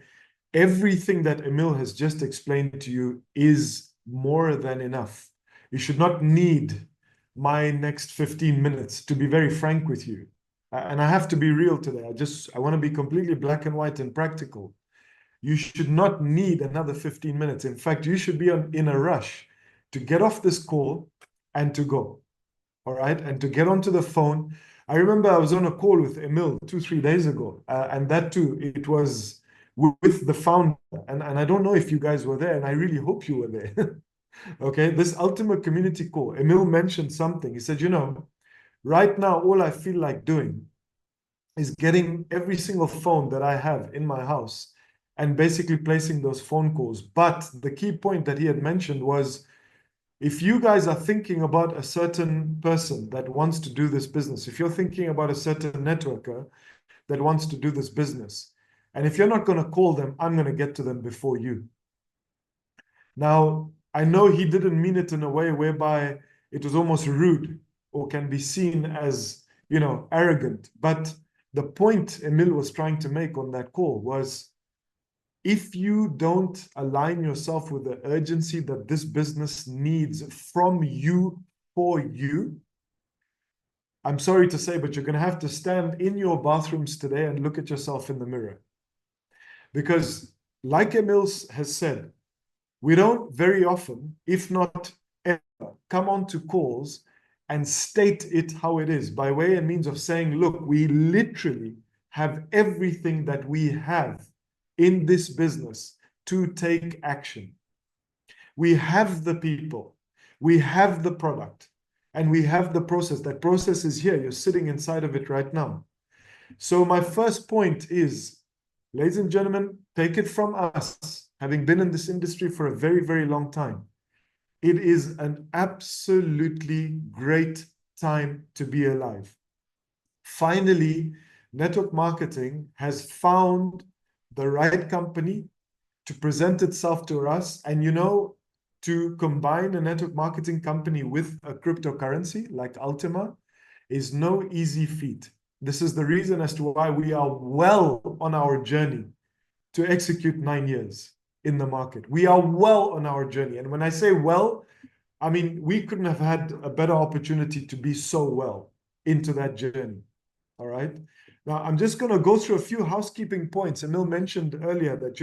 everything that Emil has just explained to you is more than enough. You should not need my next 15 minutes, to be very frank with you. And I have to be real today. I want to be completely black and white and practical. You should not need another 15 minutes. In fact, you should be in a rush to get off this call and to go. All right, and to get onto the phone. I remember I was on a call with Emil 2-3 days ago, and that too, it was with the founder. And I don't know if you guys were there, and I really hope you were there. Okay, this Ultima community call, Emil mentioned something. He said, right now, all I feel like doing is getting every single phone that I have in my house and basically placing those phone calls. But the key point that he had mentioned was, if you guys are thinking about a certain person that wants to do this business, if you're thinking about a certain networker that wants to do this business, and if you're not going to call them, I'm going to get to them before you. Now, I know he didn't mean it in a way whereby it was almost rude or can be seen as, arrogant. But the point Emil was trying to make on that call was, if you don't align yourself with the urgency that this business needs from you for you, I'm sorry to say, but you're going to have to stand in your bathrooms today and look at yourself in the mirror. Because like Emil has said, we don't very often, if not ever, come on to calls and state it how it is, by way and means of saying, look, we literally have everything that we have in this business to take action. We have the people, we have the product, and we have the process. That process is here. You're sitting inside of it right now. So my first point is, ladies and gentlemen, take it from us, having been in this industry for a very, very long time. It is an absolutely great time to be alive. Finally, network marketing has found the right company to present itself to us. And to combine a network marketing company with a cryptocurrency like Ultima is no easy feat. This is the reason as to why we are well on our journey to execute 9 years in the market. We are well on our journey. And when I say well, I mean, we couldn't have had a better opportunity to be so well into that journey. All right. Now, I'm just going to go through a few housekeeping points. Emil mentioned earlier that,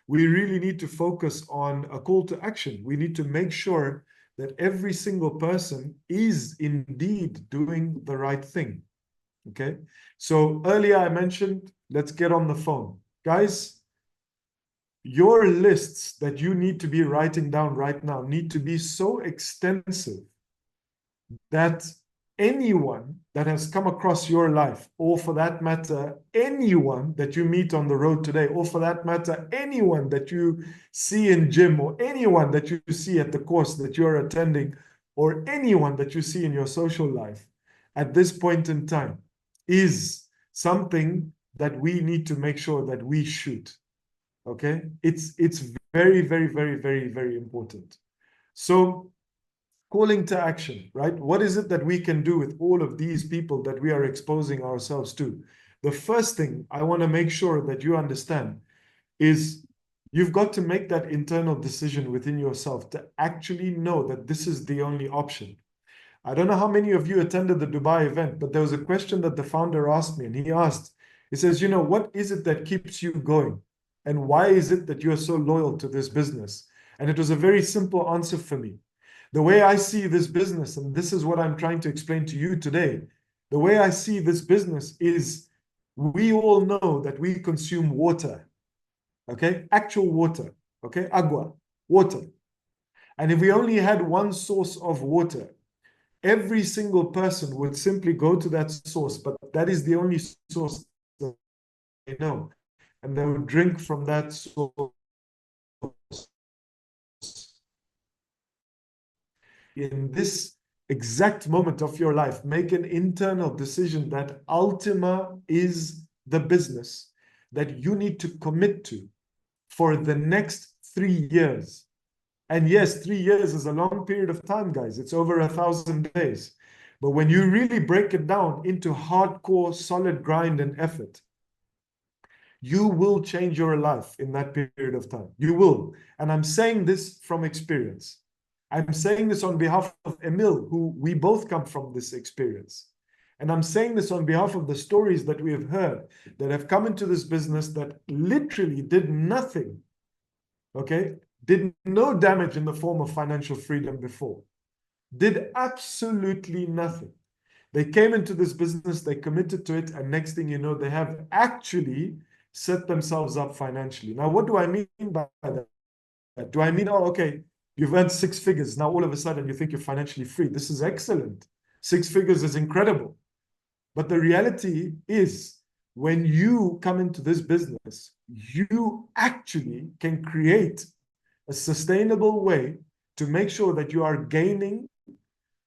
we really need to focus on a call to action. We need to make sure that every single person is indeed doing the right thing. Okay. So earlier I mentioned, let's get on the phone. Guys, your lists that you need to be writing down right now need to be so extensive that anyone that has come across your life, or for that matter, anyone that you meet on the road today, or for that matter, anyone that you see in gym, or anyone that you see at the course that you're attending, or anyone that you see in your social life at this point in time, is something that we need to make sure that we shoot. Okay? It's very, very, very, very, very important. So calling to action, right? What is it that we can do with all of these people that we are exposing ourselves to? The first thing I want to make sure that you understand is you've got to make that internal decision within yourself to actually know that this is the only option. I don't know how many of you attended the Dubai event, but there was a question that the founder asked me, and he says, what is it that keeps you going? And why is it that you're so loyal to this business? And it was a very simple answer for me. The way I see this business, and this is what I'm trying to explain to you today, the way I see this business is, we all know that we consume water, okay? Actual water, okay? Agua, water. And if we only had one source of water, every single person would simply go to that source, but that is the only source that they know. And they would drink from that source. In this exact moment of your life, make an internal decision that Ultima is the business that you need to commit to for the next 3 years. And yes, 3 years is a long period of time, guys. It's over 1,000 days. But when you really break it down into hardcore, solid grind and effort, you will change your life in that period of time. You will. And I'm saying this from experience. I'm saying this on behalf of Emil, who we both come from this experience. And I'm saying this on behalf of the stories that we have heard that have come into this business that literally did nothing, okay? Did no damage in the form of financial freedom before. Did absolutely nothing. They came into this business, they committed to it, and next thing you know, they have actually set themselves up financially. Now, what do I mean by that? Do I mean, oh, okay, you've earned 6 figures. Now, all of a sudden, you think you're financially free. This is excellent. 6 figures is incredible. But the reality is, when you come into this business, you actually can create a sustainable way to make sure that you are gaining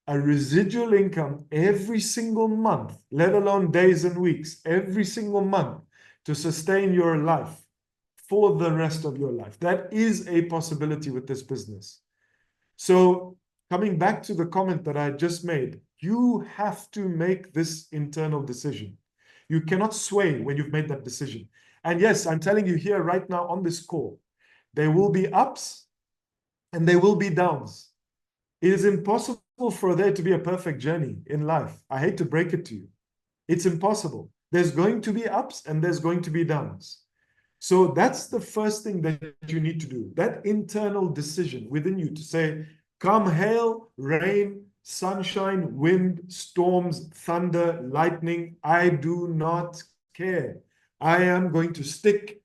a residual income every single month, let alone days and weeks, every single month to sustain your life for the rest of your life. That is a possibility with this business. So coming back to the comment that I just made, you have to make this internal decision. You cannot sway when you've made that decision. And yes, I'm telling you here right now on this call, there will be ups and there will be downs. It is impossible for there to be a perfect journey in life. I hate to break it to you. It's impossible. There's going to be ups and there's going to be downs. So that's the first thing that you need to do. That internal decision within you to say, come hail, rain, sunshine, wind, storms, thunder, lightning, I do not care. I am going to stick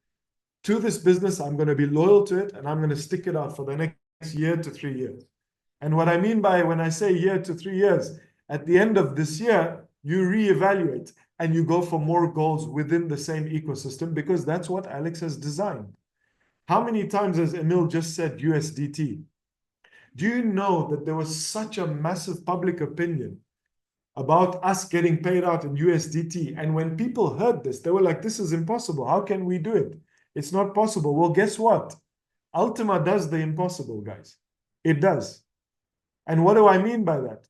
to this business. I'm going to be loyal to it, and I'm going to stick it out for the next year to 3 years. And what I mean by when I say year to 3 years, at the end of this year, you reevaluate and you go for more goals within the same ecosystem, because that's what Alex has designed. How many times has Emil just said USDT? Do you know that there was such a massive public opinion about us getting paid out in USDT? And when people heard this, they were like, this is impossible. How can we do it? It's not possible. Well, guess what? Ultima does the impossible, guys. It does. And what do I mean by that?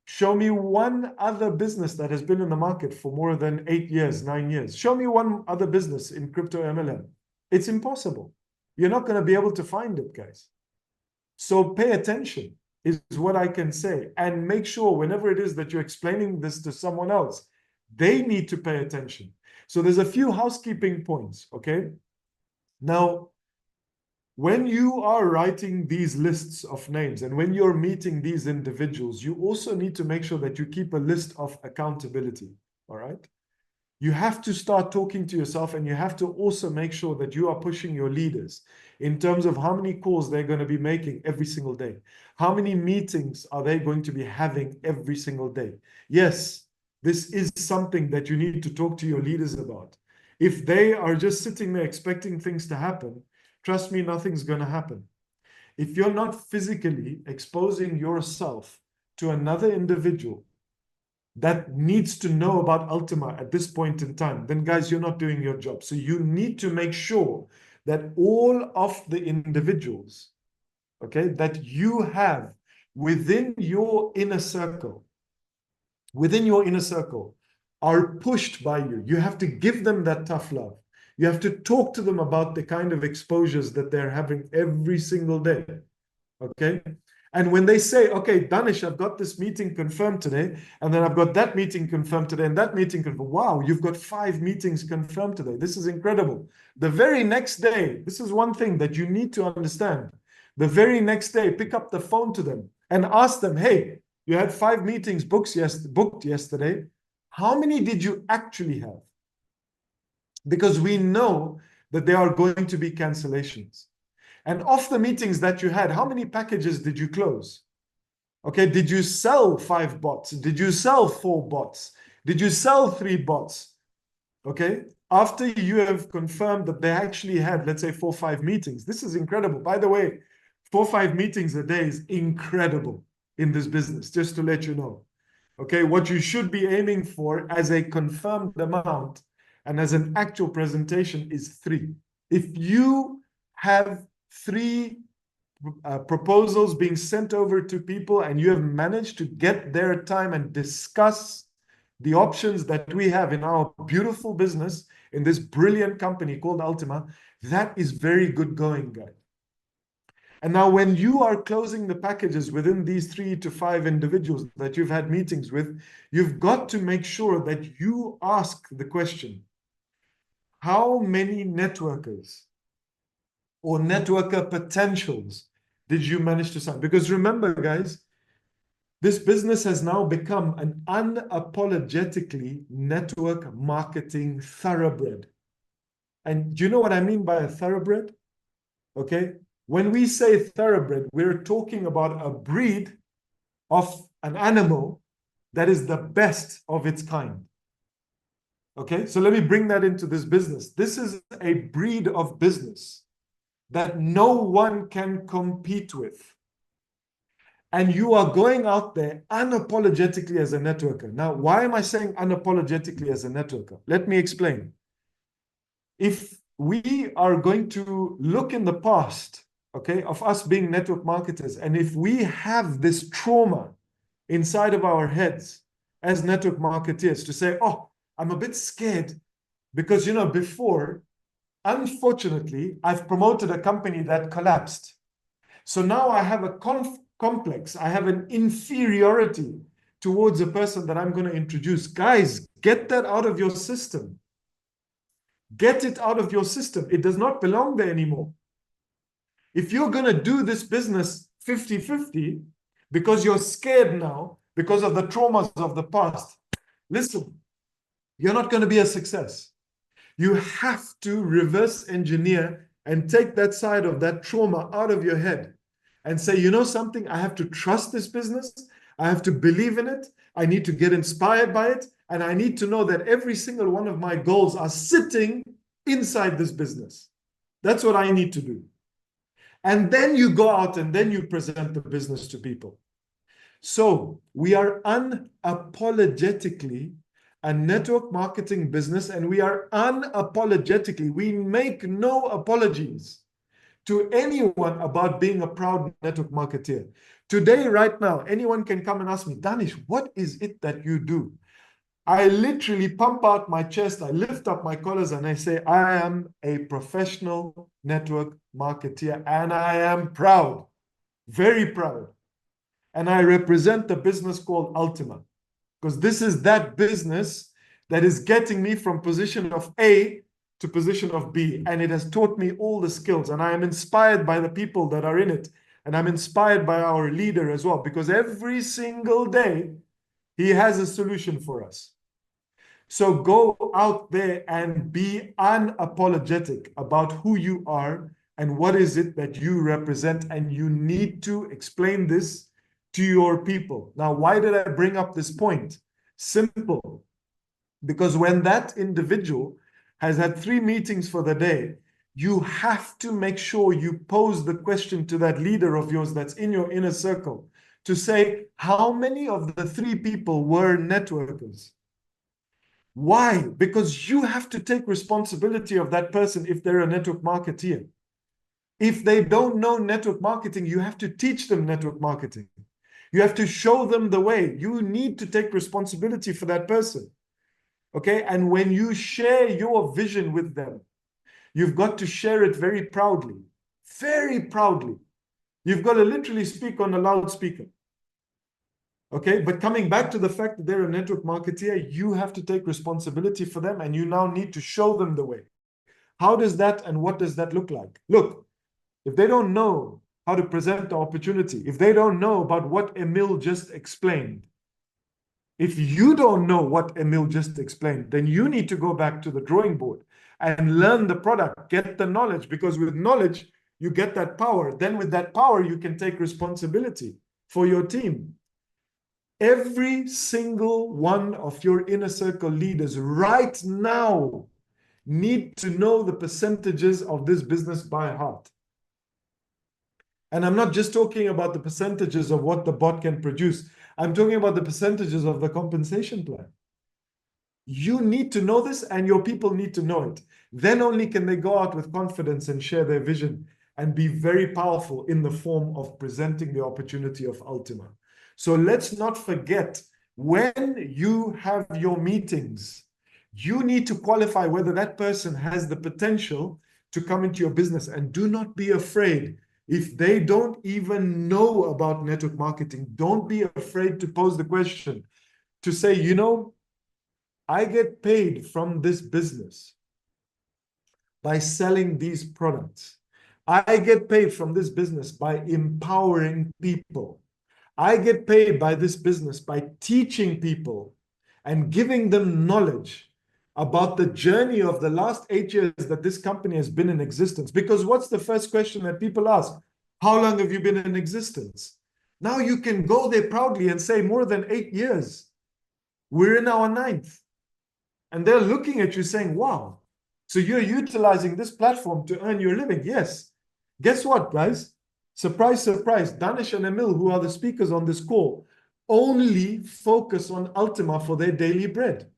Show me one other business that has been in the market for more than 8 years, 9 years. Show me one other business in crypto MLM. It's impossible. You're not going to be able to find it, guys. So pay attention is what I can say. And make sure whenever it is that you're explaining this to someone else, they need to pay attention. So there's a few housekeeping points, okay? Now, when you are writing these lists of names and when you're meeting these individuals, you also need to make sure that you keep a list of accountability, all right? You have to start talking to yourself, and you have to also make sure that you are pushing your leaders in terms of how many calls they're going to be making every single day. How many meetings are they going to be having every single day? Yes, this is something that you need to talk to your leaders about. If they are just sitting there expecting things to happen, trust me, nothing's going to happen. If you're not physically exposing yourself to another individual that needs to know about Ultima at this point in time, then guys, you're not doing your job. So you need to make sure that all of the individuals, okay, that you have within your inner circle, are pushed by you. You have to give them that tough love. You have to talk to them about the kind of exposures that they're having every single day, okay? And when they say, okay, Danish, I've got this meeting confirmed today, and then I've got that meeting confirmed today, and that meeting confirmed. Wow, you've got 5 meetings confirmed today. This is incredible. The very next day, this is one thing that you need to understand. The very next day, pick up the phone to them and ask them, hey, you had 5 meetings booked yesterday. How many did you actually have? Because we know that there are going to be cancellations. And of the meetings that you had, how many packages did you close? Okay, did you sell 5 bots? Did you sell 4 bots? Did you sell 3 bots? Okay, after you have confirmed that they actually had, let's say, 4 or 5 meetings. This is incredible. By the way, 4 or 5 meetings a day is incredible in this business, just to let you know. Okay, what you should be aiming for as a confirmed amount and as an actual presentation is 3. If you have 3 proposals being sent over to people and you have managed to get their time and discuss the options that we have in our beautiful business, in this brilliant company called Ultima, that is very good going, guys. And now when you are closing the packages within these 3 to 5 individuals that you've had meetings with, you've got to make sure that you ask the question, how many networkers or networker potentials did you manage to sign? Because remember, guys, this business has now become an unapologetically network marketing thoroughbred. And do you know what I mean by a thoroughbred? Okay. When we say thoroughbred, we're talking about a breed of an animal that is the best of its kind. Okay, so let me bring that into this business. This is a breed of business that no one can compete with. And you are going out there unapologetically as a networker. Now, why am I saying unapologetically as a networker? Let me explain. If we are going to look in the past, okay, of us being network marketers, and if we have this trauma inside of our heads as network marketeers to say, oh, I'm a bit scared because, before, unfortunately, I've promoted a company that collapsed. So now I have a complex, I have an inferiority towards a person that I'm going to introduce. Guys, get that out of your system. Get it out of your system. It does not belong there anymore. If you're going to do this business 50-50 because you're scared now because of the traumas of the past, listen, you're not going to be a success. You have to reverse engineer and take that side of that trauma out of your head and say, you know something, I have to trust this business. I have to believe in it. I need to get inspired by it. And I need to know that every single one of my goals are sitting inside this business. That's what I need to do. And then you go out and then you present the business to people. So we are unapologetically a network marketing business, and we are unapologetically, we make no apologies to anyone about being a proud network marketeer. Today, right now, anyone can come and ask me, Danish, what is it that you do? I literally pump out my chest, I lift up my collars, and I say, I am a professional network marketeer, and I am proud, very proud. And I represent a business called Ultima, because this is that business that is getting me from position of A to position of B. And it has taught me all the skills. And I am inspired by the people that are in it. And I'm inspired by our leader as well, because every single day, he has a solution for us. So go out there and be unapologetic about who you are and what is it that you represent. And you need to explain this to your people. Now, why did I bring up this point? Simple. Because when that individual has had 3 meetings for the day, you have to make sure you pose the question to that leader of yours that's in your inner circle to say, how many of the 3 people were networkers? Why? Because you have to take responsibility of that person if they're a network marketeer. If they don't know network marketing, you have to teach them network marketing. You have to show them the way. You need to take responsibility for that person. Okay? And when you share your vision with them, you've got to share it very proudly. Very proudly. You've got to literally speak on a loudspeaker. Okay? But coming back to the fact that they're a network marketeer, you have to take responsibility for them, and you now need to show them the way. How does that and what does that look like? Look, if they don't know how to present the opportunity, if they don't know about what Emil just explained, if you don't know what Emil just explained, then you need to go back to the drawing board and learn the product, get the knowledge, because with knowledge, you get that power. Then with that power, you can take responsibility for your team. Every single one of your inner circle leaders right now need to know the percentages of this business by heart. And I'm not just talking about the percentages of what the bot can produce. I'm talking about the percentages of the compensation plan. You need to know this, and your people need to know it. Then only can they go out with confidence and share their vision and be very powerful in the form of presenting the opportunity of Ultima. So let's not forget, when you have your meetings, you need to qualify whether that person has the potential to come into your business. And do not be afraid. If they don't even know about network marketing, don't be afraid to pose the question, to say, I get paid from this business by selling these products. I get paid from this business by empowering people. I get paid by this business by teaching people and giving them knowledge about the journey of the last 8 years that this company has been in existence. Because what's the first question that people ask? How long have you been in existence? Now you can go there proudly and say more than 8 years. We're in our 9th. And they're looking at you saying, wow, so you're utilizing this platform to earn your living. Yes. Guess what, guys? Surprise, surprise. Danish and Emil, who are the speakers on this call, only focus on Ultima for their daily bread.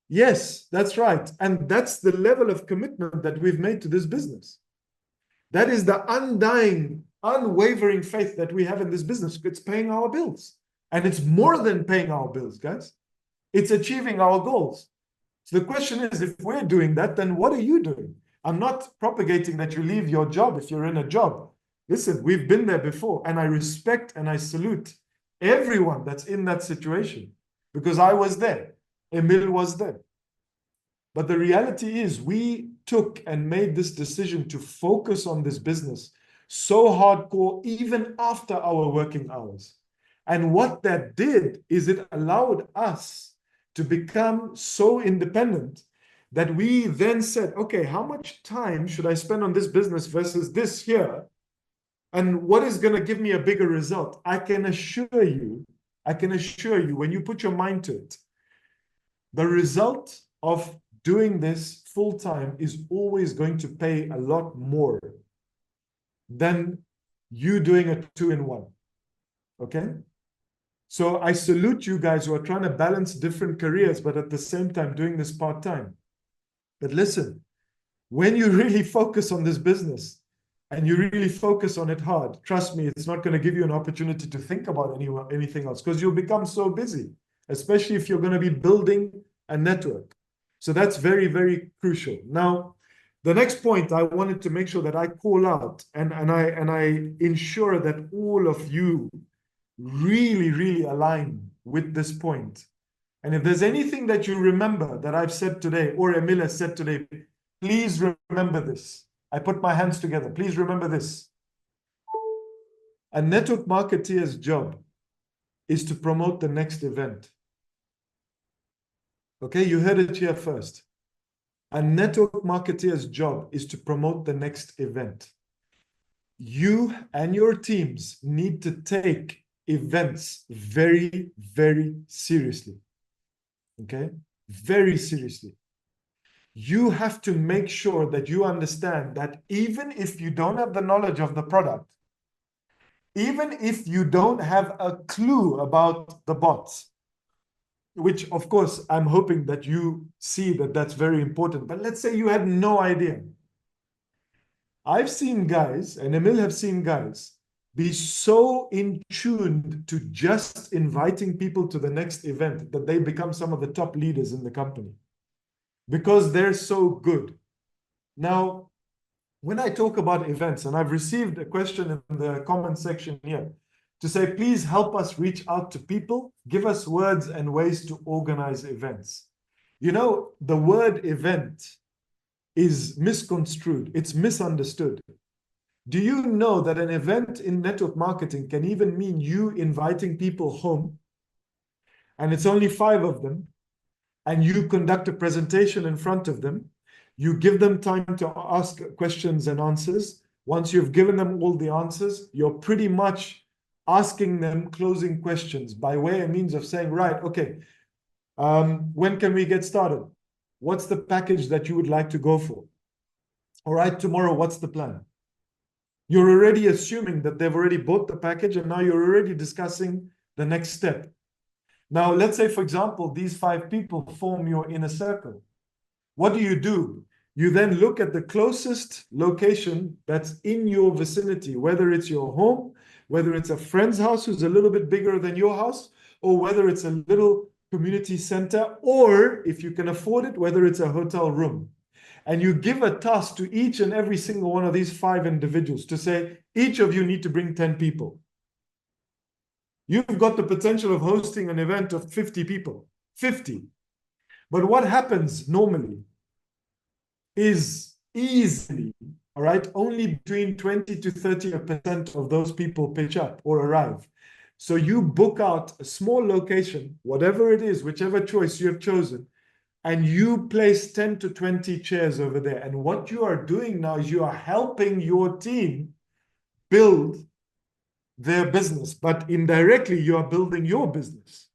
Yes, that's right. And that's the level of commitment that we've made to this business. That is the undying, unwavering faith that we have in this business. It's paying our bills. And it's more than paying our bills, guys. It's achieving our goals. So the question is, if we're doing that, then what are you doing? I'm not propagating that you leave your job if you're in a job. Listen, we've been there before, and I respect and I salute everyone that's in that situation, because I was there. Emil was there. But the reality is we took and made this decision to focus on this business so hardcore, even after our working hours. And what that did is it allowed us to become so independent that we then said, okay, how much time should I spend on this business versus this here? And what is going to give me a bigger result? I can assure you, when you put your mind to it, the result of doing this full time is always going to pay a lot more than you doing a 2-in-1. Okay? So I salute you guys who are trying to balance different careers, but at the same time doing this part-time. But listen, when you really focus on this business and you really focus on it hard, trust me, it's not going to give you an opportunity to think about anything else, because you'll become so busy, especially if you're going to be building a network. So that's very, very crucial. Now, the next point I wanted to make sure that I call out and I ensure that all of you really, really align with this point. And if there's anything that you remember that I've said today or Emil has said today, please remember this. I put my hands together. Please remember this. A network marketeer's job is to promote the next event. Okay, you heard it here first. A network marketeer's job is to promote the next event. You and your teams need to take events very, very seriously. Okay? Very seriously. You have to make sure that you understand that even if you don't have the knowledge of the product, even if you don't have a clue about the bots, which of course I'm hoping that you see that that's very important, but let's say you had no idea. I've seen guys, and Emil have seen guys, be so in tuned to just inviting people to the next event that they become some of the top leaders in the company because they're so good. Now, when I talk about events, and I've received a question in the comment section here to say, please help us reach out to people, give us words and ways to organize events. You know, the word event is misconstrued, it's misunderstood. Do you know that an event in network marketing can even mean you inviting people home, and it's only 5 of them, and you conduct a presentation in front of them, you give them time to ask questions and answers. Once you've given them all the answers, you're pretty much asking them closing questions by way and means of saying, right, okay, when can we get started? What's the package that you would like to go for? All right, tomorrow, what's the plan? You're already assuming that they've already bought the package, and now you're already discussing the next step. Now, let's say, for example, these 5 people form your inner circle. What do? You then look at the closest location that's in your vicinity, whether it's your home, whether it's a friend's house who's a little bit bigger than your house, or whether it's a little community center, or if you can afford it, whether it's a hotel room. And you give a task to each and every single one of these 5 individuals to say, each of you need to bring 10 people. You've got the potential of hosting an event of 50 people, 50. But what happens normally is easily, all right, only between 20 to 30% of those people pitch up or arrive. So you book out a small location, whatever it is, whichever choice you have chosen, and you place 10 to 20 chairs over there. And what you are doing now is you are helping your team build their business, but indirectly you are building your business.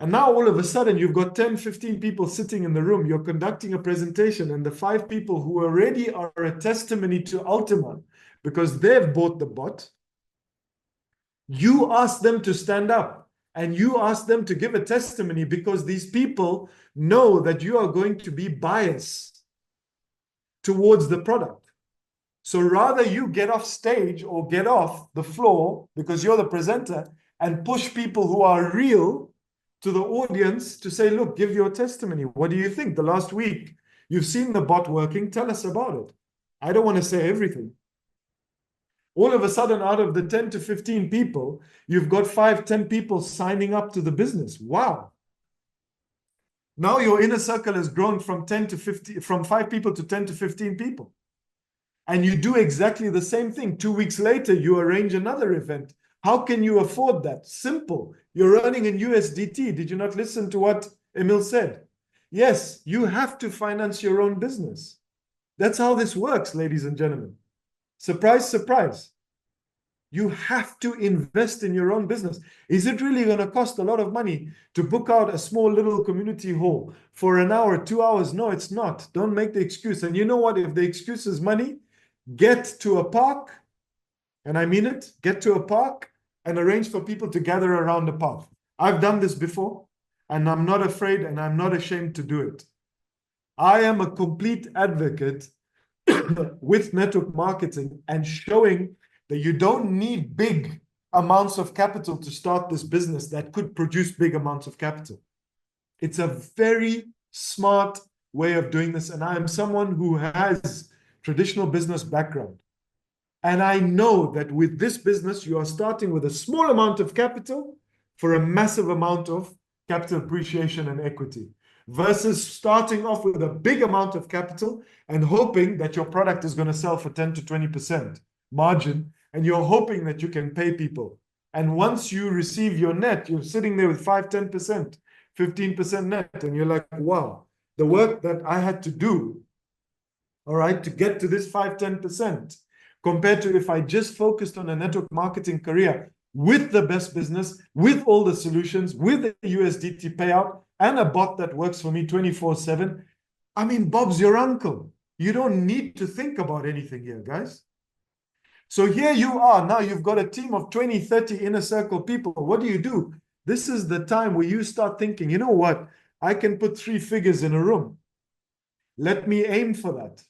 And now all of a sudden, you've got 10, 15 people sitting in the room. You're conducting a presentation, and the 5 people who already are a testimony to Ultima because they've bought the bot, you ask them to stand up and you ask them to give a testimony because these people know that you are going to be biased towards the product. So rather you get off stage or get off the floor because you're the presenter and push people who are real to the audience to say, look, give your testimony. What do you think? The last week, you've seen the bot working. Tell us about it. I don't want to say everything. All of a sudden, out of the 10 to 15 people, you've got 5, 10 people signing up to the business. Wow. Now your inner circle has grown from 10 to 50, from 5 people to 10 to 15 people. And you do exactly the same thing. 2 weeks later, you arrange another event. How can you afford that? Simple. You're earning in USDT. Did you not listen to what Emil said? Yes, you have to finance your own business. That's how this works, ladies and gentlemen. Surprise, surprise. You have to invest in your own business. Is it really going to cost a lot of money to book out a small little community hall for an hour, 2 hours? No, it's not. Don't make the excuse. And you know what? If the excuse is money, get to a park, and I mean it, get to a park and arrange for people to gather around the park. I've done this before, and I'm not afraid and I'm not ashamed to do it. I am a complete advocate with network marketing and showing that you don't need big amounts of capital to start this business that could produce big amounts of capital. It's a very smart way of doing this. And I am someone who has traditional business background. And I know that with this business, you are starting with a small amount of capital for a massive amount of capital appreciation and equity, versus starting off with a big amount of capital and hoping that your product is going to sell for 10 to 20% margin, and you're hoping that you can pay people. And once you receive your net, you're sitting there with 5, 10%, 15% net, and you're like, wow, the work that I had to do, all right, to get to this 5, 10%, compared to if I just focused on a network marketing career with the best business, with all the solutions, with the USDT payout, and a bot that works for me 24/7. I mean, Bob's your uncle. You don't need to think about anything here, guys. So here you are. Now you've got a team of 20, 30 inner circle people. What do? This is the time where you start thinking, you know what? I can put 3 figures in a room. Let me aim for that.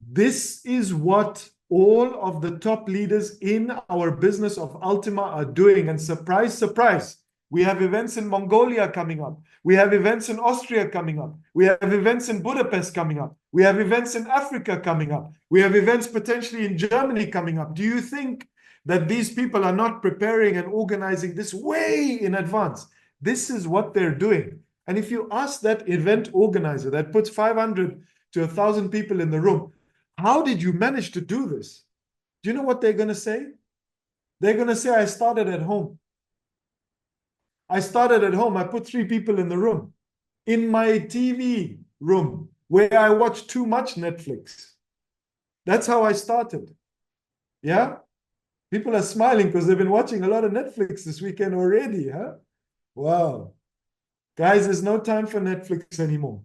This is what all of the top leaders in our business of Ultima are doing. And surprise, surprise, we have events in Mongolia coming up. We have events in Austria coming up. We have events in Budapest coming up. We have events in Africa coming up. We have events potentially in Germany coming up. Do you think that these people are not preparing and organizing this way in advance? This is what they're doing. And if you ask that event organizer that puts 500 to 1,000 people in the room, how did you manage to do this? Do you know what they're going to say? They're going to say, I started at home. I started at home. I put 3 people in the room, in my TV room, where I watch too much Netflix. That's how I started. Yeah? People are smiling because they've been watching a lot of Netflix this weekend already, huh? Wow. Guys, there's no time for Netflix anymore.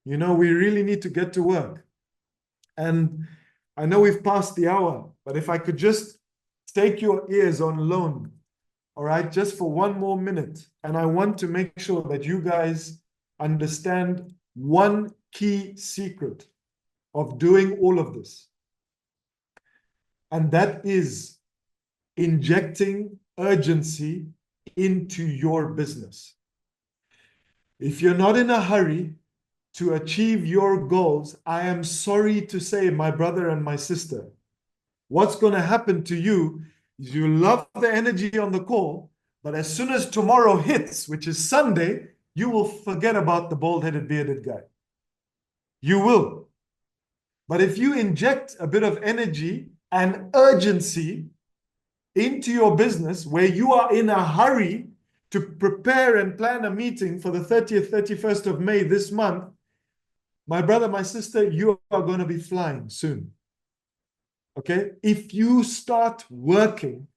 You know, we really need to get to work. And I know we've passed the hour, but if I could just take your ears on loan, all right, just for 1 more minute. And I want to make sure that you guys understand one key secret of doing all of this. And that is injecting urgency into your business. If you're not in a hurry to achieve your goals, I am sorry to say, my brother and my sister, what's going to happen to you is you love the energy on the call, but as soon as tomorrow hits, which is Sunday, you will forget about the bald-headed, bearded guy. You will. But if you inject a bit of energy and urgency into your business where you are in a hurry to prepare and plan a meeting for the 30th, 31st of May this month, my brother, my sister, you are going to be flying soon. Okay? If you start working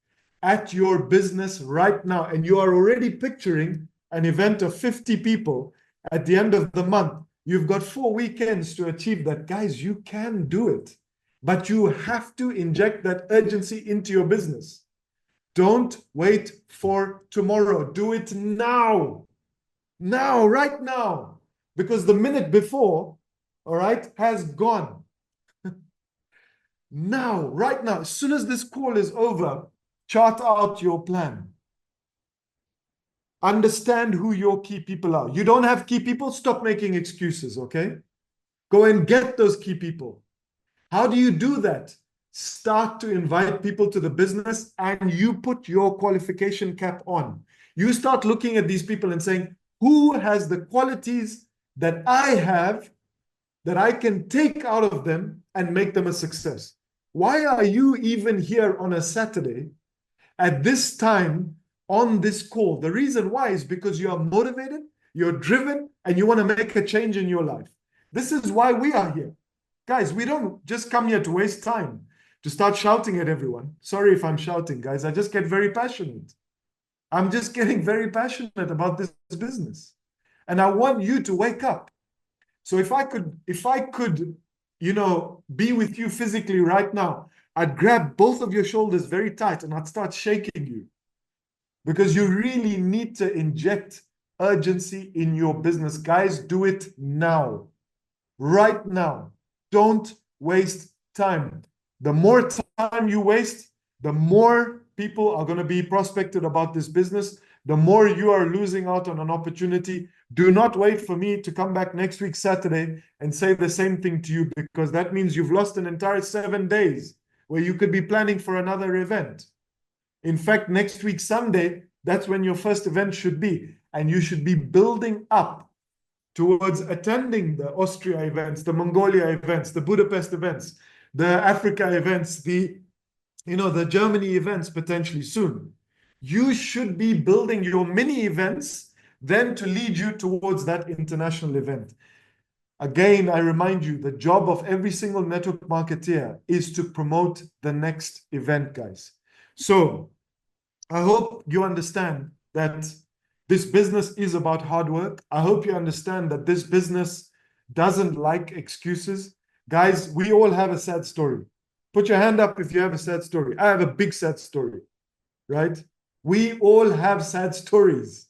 at your business right now and you are already picturing an event of 50 people at the end of the month, you've got 4 weekends to achieve that. Guys, you can do it, but you have to inject that urgency into your business. Don't wait for tomorrow. Do it now. Now, right now. Because the minute before, all right, has gone. Now, right now, as soon as this call is over, chart out your plan. Understand who your key people are. You don't have key people, stop making excuses, okay? Go and get those key people. How do you do that? Start to invite people to the business and you put your qualification cap on. You start looking at these people and saying, who has the qualities that I have that I can take out of them and make them a success? Why are you even here on a Saturday at this time on this call? The reason why is because you are motivated, you're driven, and you want to make a change in your life. This is why we are here. Guys, we don't just come here to waste time, to start shouting at everyone. Sorry if I'm shouting, guys. I just get very passionate. I'm just getting very passionate about this business. And I want you to wake up. So if I could, you know, be with you physically right now, I'd grab both of your shoulders very tight and I'd start shaking you. Because you really need to inject urgency in your business. Guys, do it now. Right now. Don't waste time. The more time you waste, the more people are going to be prospected about this business, the more you are losing out on an opportunity. Do not wait for me to come back next week, Saturday, and say the same thing to you, because that means you've lost an entire 7 days where you could be planning for another event. In fact, next week, Sunday, that's when your first event should be. And you should be building up towards attending the Austria events, the Mongolia events, the Budapest events, the Africa events, the Germany events potentially soon. You should be building your mini events then to lead you towards that international event. Again, I remind you, the job of every single network marketeer is to promote the next event, guys. So I hope you understand that this business is about hard work. I hope you understand that this business doesn't like excuses. Guys, we all have a sad story. Put your hand up if you have a sad story. I have a big sad story, right? We all have sad stories.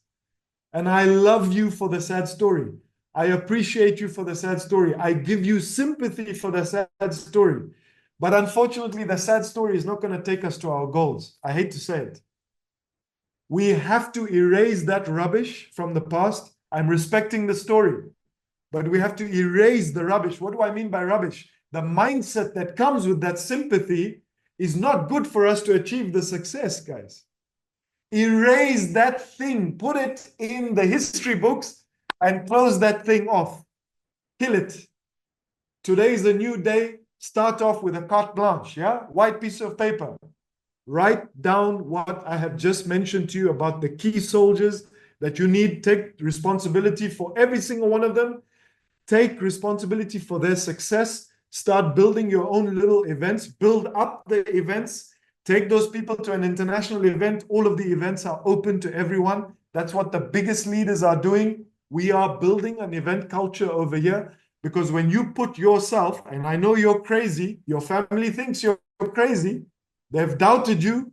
And I love you for the sad story. I appreciate you for the sad story. I give you sympathy for the sad story. But unfortunately, the sad story is not going to take us to our goals. I hate to say it. We have to erase that rubbish from the past. I'm respecting the story, but we have to erase the rubbish. What do I mean by rubbish? The mindset that comes with that sympathy is not good for us to achieve the success, guys. Erase that thing, put it in the history books and close that thing off. Kill it. Today is a new day. Start off with a carte blanche, yeah? White piece of paper. Write down what I have just mentioned to you about the key soldiers that you need. Take responsibility for every single one of them. Take responsibility for their success. Start building your own little events. Build up the events. Take those people to an international event. All of the events are open to everyone. That's what the biggest leaders are doing. We are building an event culture over here, because when you put yourself, and I know you're crazy, your family thinks you're crazy. They've doubted you,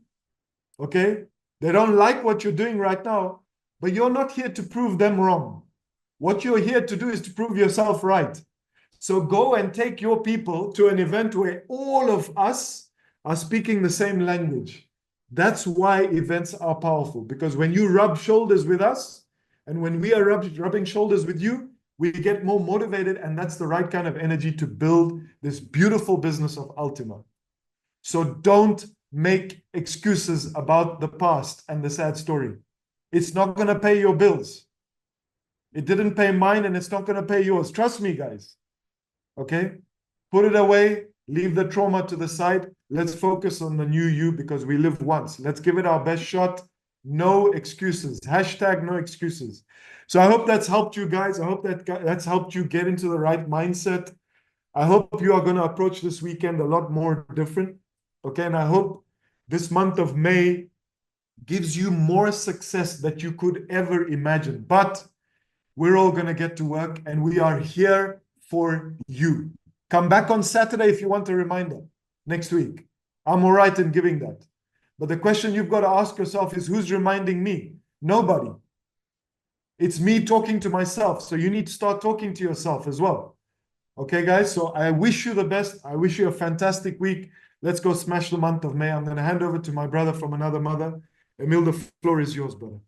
okay? They don't like what you're doing right now, but you're not here to prove them wrong. What you're here to do is to prove yourself right. So go and take your people to an event where all of us are speaking the same language. That's why events are powerful, because when you rub shoulders with us, and when we are rubbing shoulders with you, we get more motivated, and that's the right kind of energy to build this beautiful business of Ultima. So don't make excuses about the past and the sad story. It's not going to pay your bills. It didn't pay mine, and it's not going to pay yours. Trust me, guys. Okay? Put it away. Leave the trauma to the side. Let's focus on the new you, because we live once. Let's give it our best shot. No excuses. Hashtag no excuses. So I hope that's helped you guys. I hope that's helped you get into the right mindset. I hope you are going to approach this weekend a lot more different. Okay, and I hope this month of May, gives you more success that you could ever imagine. But we're all going to get to work, and we are here for you. Come back on Saturday if you want a reminder next week. I'm all right in giving that. But the question you've got to ask yourself is, who's reminding me? Nobody. It's me talking to myself. So you need to start talking to yourself as well. Okay, guys? So I wish you the best. I wish you a fantastic week. Let's go smash the month of May. I'm going to hand over to my brother from another mother. Emil, the floor is yours, brother.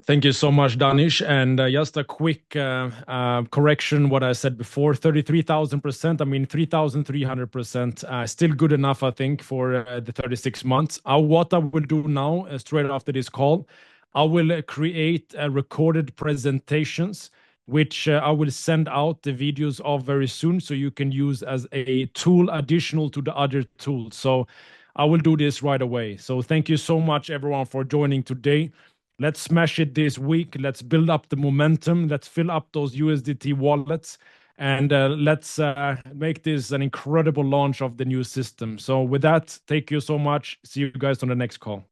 Thank you so much, Danish. And just a quick correction, what I said before, 33,000%. I mean, 3,300%. Still good enough, I think, for the 36 months. What I will do now, straight after this call, I will create recorded presentations, which I will send out the videos of very soon, so you can use as a tool additional to the other tools. So I will do this right away. So thank you so much, everyone, for joining today. Let's smash it this week. Let's build up the momentum. Let's fill up those USDT wallets. And let's make this an incredible launch of the new system. So with that, thank you so much. See you guys on the next call.